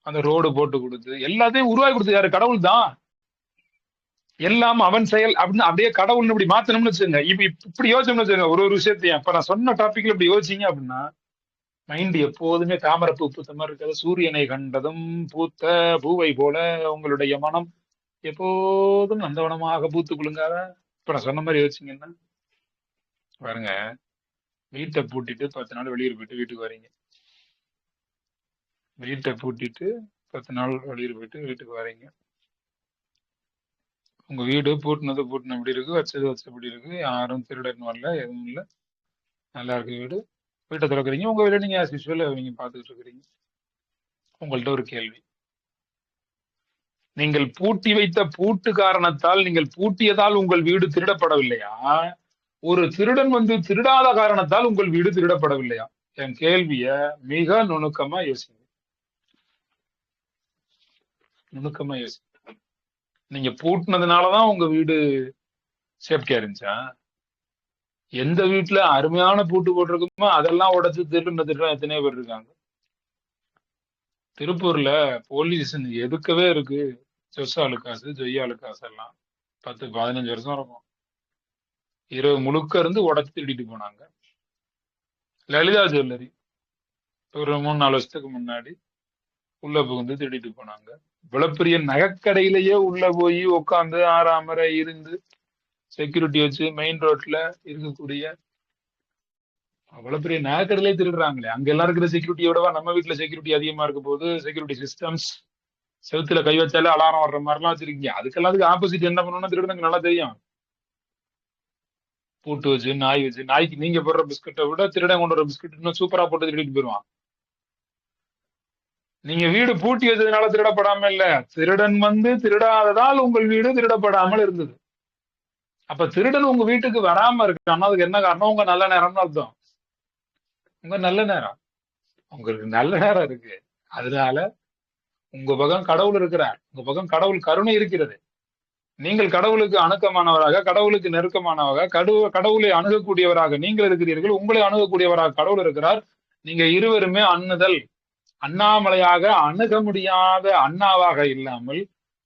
அந்த ரோடு போட்டு கொடுத்து, எல்லாத்தையும் உருவாக்கி கொடுத்து யாரு? கடவுள் தான். எல்லாம் அவன் செயல் அப்படின்னு அப்படியே கடவுள்னு இப்படி மாத்தணும்னு வச்சுங்க. இப்படி யோசிச்சோம்னு வச்சுங்க, ஒரு ஒரு விஷயத்தையும் இப்ப நான் சொன்ன டாபிக்ல இப்படி யோசிச்சீங்க அப்படின்னா மைண்ட் எப்போதுமே தாமரப்பூ பூத்த மாதிரி இருக்காது. சூரியனை கண்டதும் பூத்த பூவை போல உங்களுடைய மனம் எப்போதும் நந்தவனமாக பூத்து குலுங்காத. இப்ப நான் சொன்ன மாதிரி யோசிச்சீங்கன்னா பாருங்க, வீட்டை பூட்டிட்டு 10 நாள் வெளியூர் போயிட்டு வீட்டுக்கு வரீங்க. வீட்டை பூட்டிட்டு 10 நாள் வெளியூர் போயிட்டு வீட்டுக்கு வரீங்க. உங்க வீடு பூட்டினது பூட்டினபடி இருக்கு, வச்சது வச்சபடி இருக்கு, யாரும் திருடன் வரல, எதுவும் இல்லை, நல்லா இருக்கு வீடு. வீட்டை திறக்கிறீங்க, உங்க வீடு நீங்க ஆஸ் யூசுவல் நீங்க பார்த்துக்கிட்டு இருக்கிறீங்க. உங்கள்ட்ட ஒரு கேள்வி, நீங்கள் பூட்டி வைத்த பூட்டு காரணத்தால், நீங்கள் பூட்டியதால் உங்கள் வீடு திருடப்படவில்லையா? ஒரு திருடன் வந்து திருடாத காரணத்தால் உங்கள் வீடு திருடப்படவில்லையா? என் கேள்விய மிக நுணுக்கமா யோசிங்க, நுணுக்கமா யோசிங்க. நீங்க பூட்டினதுனாலதான் உங்க வீடு சேஃப்டியா இருந்துச்சா? எந்த வீட்டுல அருமையான பூட்டு போட்டிருக்குமோ அதெல்லாம் உடைச்சு திருடுன எத்தனையோ பேர் இருக்காங்க. திருப்பூர்ல போலீஸ் எதுக்கவே இருக்கு. சொஸ்ஸாலு காசு, ஜொய்யாலு காசு எல்லாம் 10-15 வருஷம் இருக்கும். இரவு முழுக்க இருந்து உடைச்சு திருடிட்டு போனாங்க. லலிதா ஜுவல்லரி ஒரு 3-4 வருஷத்துக்கு முன்னாடி உள்ள புகுந்து திருடிட்டு போனாங்க. இவ்வளவு பெரிய நகைக்கடையிலேயே உள்ள போய் உட்காந்து 6 இருந்து செக்யூரிட்டி வச்சு மெயின் ரோட்ல இருக்கக்கூடிய அவ்வளவு பெரிய நகைக்கடையிலே திருடுறாங்களே. அங்க எல்லாம் இருக்கிற செக்யூரிட்டியோடவா நம்ம வீட்டுல செக்யூரிட்டி அதிகமா இருக்க போது? செக்யூரிட்டி சிஸ்டம்ஸ் செவுத்துல கை வச்சாலே அலாரம் வர்ற மாதிரி எல்லாம் வச்சிருக்கீங்க. அதுக்கு ஆப்போசிட் என்ன பண்ணணும்னு திருடுறதுக்கு நல்லா தெரியும். பூட்டு வச்சு நாய் வச்சு, நாய்க்கு நீங்க போடுற பிஸ்கட்டை விட திருடன் கொண்டு வர பிஸ்கட் இன்னும் சூப்பரா போட்டு திருடிட்டு போயிடுவான். நீங்க வீடு பூட்டி வச்சதுனால திருடப்படாம இல்ல, திருடன் வந்து திருடாததால் உங்கள் வீடு திருடப்படாமல் இருந்தது. அப்ப திருடன் உங்க வீட்டுக்கு வராம இருக்கான்னா அதுக்கு என்ன காரணம்? உங்க நல்ல நேரம்னு அர்த்தம். உங்க நல்ல நேரம், உங்களுக்கு நல்ல நேரம் இருக்கு. அதனால உங்க பக்கம் கடவுள் இருக்கிறார், உங்க பக்கம் கடவுள் கருணை இருக்கிறது. நீங்கள் கடவுளுக்கு அணுக்கமானவராக, கடவுளுக்கு நெருக்கமானவராக, கடவுளை அணுகக்கூடியவராக நீங்கள் இருக்கிறீர்கள். உங்களை அணுகக்கூடியவராக கடவுள் இருக்கிறார். நீங்க இருவருமே அண்ணுதல், அண்ணாமலையாக அணுக முடியாத அண்ணாவாக இல்லாமல்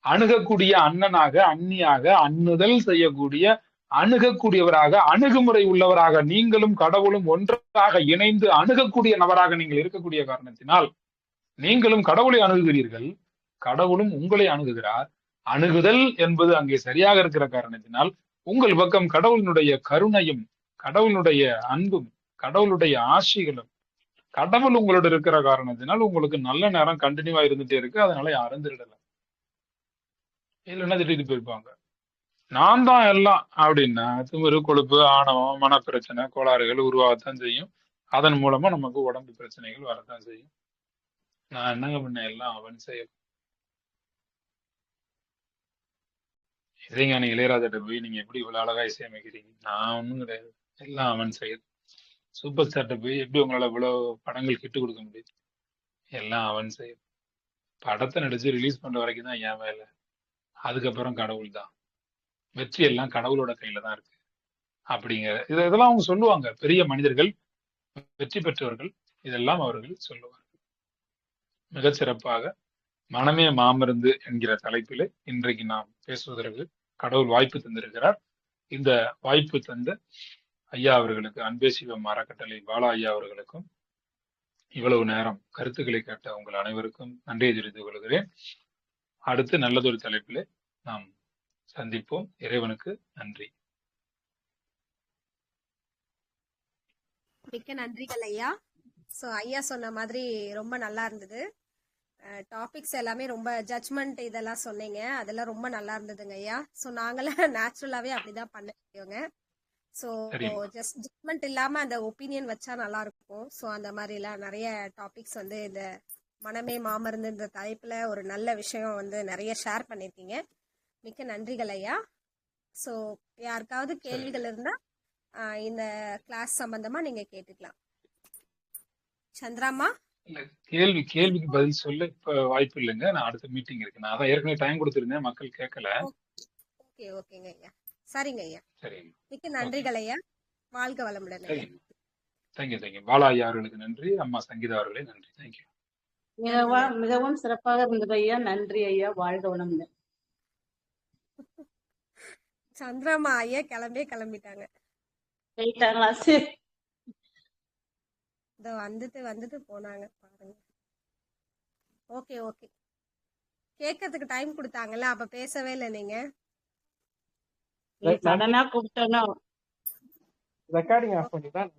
அணுகக்கூடிய அண்ணனாக, அண்ணியாக, அண்ணுதல் செய்யக்கூடிய அணுகக்கூடியவராக, அணுகுமுறை உள்ளவராக நீங்களும் கடவுளும் ஒன்றாக இணைந்து அணுகக்கூடிய நபராக நீங்கள் இருக்கக்கூடிய காரணத்தினால் நீங்களும் கடவுளை அணுகுகிறீர்கள், கடவுளும் உங்களை அணுகுகிறார். அணுகுதல் என்பது அங்கே சரியாக இருக்கிற காரணத்தினால் உங்கள் பக்கம் கடவுளினுடைய கருணையும், கடவுளுடைய அன்பும், கடவுளுடைய ஆசிகளும், கடவுள் உங்களோட இருக்கிற காரணத்தினால் உங்களுக்கு நல்ல நேரம் கண்டினியூவா இருந்துட்டே இருக்கு. அதனால யாரும் திருடல. இல்லைன்னா திட்டிட்டு போயிருப்பாங்க. நான் தான் எல்லாம் அப்படின்னா திமிரு, கொழுப்பு, ஆணவம், மனப்பிரச்சனை, கோளாறுகள் உருவாகத்தான் செய்யும். அதன் மூலமா நமக்கு உடம்பு பிரச்சனைகள் வரத்தான் செய்யும். நான் என்னங்க பண்ண, எல்லாம் அவன் செயல். இசைஞானி இளையராஜாட்ட போய் நீங்க எப்படி இவ்வளவு அழகா இசையமைக்கிறீங்க? நான் ஒண்ணும் கிடையாது, எல்லாம் அவன் செயல். சூப்பர் ஸ்டார்ட்ட போய் எப்படி உங்களால இவ்வளவு படங்கள் கிட்டு கொடுக்க முடியுது? எல்லாம் அவன் செயல். படத்தை நடிச்சு ரிலீஸ் பண்ற வரைக்கும் தான் என் வேலை, அதுக்கப்புறம் கடவுள் தான். வெற்றி எல்லாம் கடவுளோட கையில தான் இருக்கு அப்படிங்கிற இதெல்லாம் அவங்க சொல்லுவாங்க. பெரிய மனிதர்கள், வெற்றி பெற்றவர்கள் இதெல்லாம் அவர்கள் சொல்லுவார்கள். மிகச்சிறப்பாக மனமே மாமருந்து என்கிற தலைப்பிலே இன்றைக்கு நாம் பேசுவதற்கு கடவுள் வாய்ப்பு தந்திருக்கிறார். இந்த வாய்ப்பு தந்த ஐயா அவர்களுக்கு, அன்பே சிவம் அறக்கட்டளை பாலா ஐயா அவர்களுக்கும், இவ்வளவு நேரம் கருத்துக்களை கேட்ட உங்கள் அனைவருக்கும் நன்றியை தெரிவித்துக் கொள்கிறேன். அடுத்து நல்லதொரு தலைப்பிலே நாம் சந்திப்போம். இறைவனுக்கு நன்றி. மிக்க நன்றிகள் ஐயா. ஸோ ஐயா சொன்ன மாதிரி ரொம்ப நல்லா இருந்தது. டாபிக்ஸ் எல்லாமே ரொம்ப ஜட்ஜ்மெண்ட் இதெல்லாம் சொன்னீங்க, அதெல்லாம் ரொம்ப நல்லா இருந்ததுங்க ஐயா. ஸோ நாங்களாம் நேச்சுரலாவே அப்படிதான் பண்ண முடியுங்க. ஸோ ஜஸ்ட் ஜட்ஜ்மெண்ட் இல்லாம அந்த ஒப்பீனியன் வச்சா நல்லா இருக்கும். ஸோ அந்த மாதிரிலாம் நிறைய டாபிக்ஸ் வந்து இந்த மனமே மாமருந்து இந்த தலைப்புல ஒரு நல்ல விஷயம் வந்து நிறைய ஷேர் பண்ணிருக்கீங்க. மிக்க நன்றிகள் ஐயா. ஸோ யாருக்காவது கேள்விகள் இருந்தா இந்த கிளாஸ் சம்பந்தமா நீங்க கேட்டுக்கலாம். சந்திராமா, கேள்விக்கு பதில் சொல்ல இப்ப வாய்ப்பு இல்லைங்க, நான் அடுத்த மீட்டிங் இருக்கு. நான் அதான் ஏற்கனவே டைம் கொடுத்திருந்தேன், மக்கள் கேட்கல. ஓகேங்க ஐயா. சரிங்க ஐயா. சரிங்க, மிக்க நன்றிகள் ஐயா. வாழ்க வளமுடன் ஐயா. தேங்க்யூ. பாலா ஐயா அவர்களுக்கு நன்றி, அம்மா சங்கீதா அவர்களே நன்றி. தேங்க்யூ. மிகவும் சிறப்பாக இருந்தது ஐயா. நன்றி ஐயா. வாழ்க வளமுடன். சந்திராமா ஐயா கிளம்பிட்டாங்க. போயிட்டாங்களா? சரி, இதோ வந்துட்டு போனாங்க பாருங்க. ஓகே கேட்கறதுக்கு டைம் கொடுத்தாங்கல்ல, அப்ப பேசவே இல்லை நீங்க. சடனா கூப்பிட்டோம். ரெக்கார்டிங் ஆஃப் பண்ணிதான்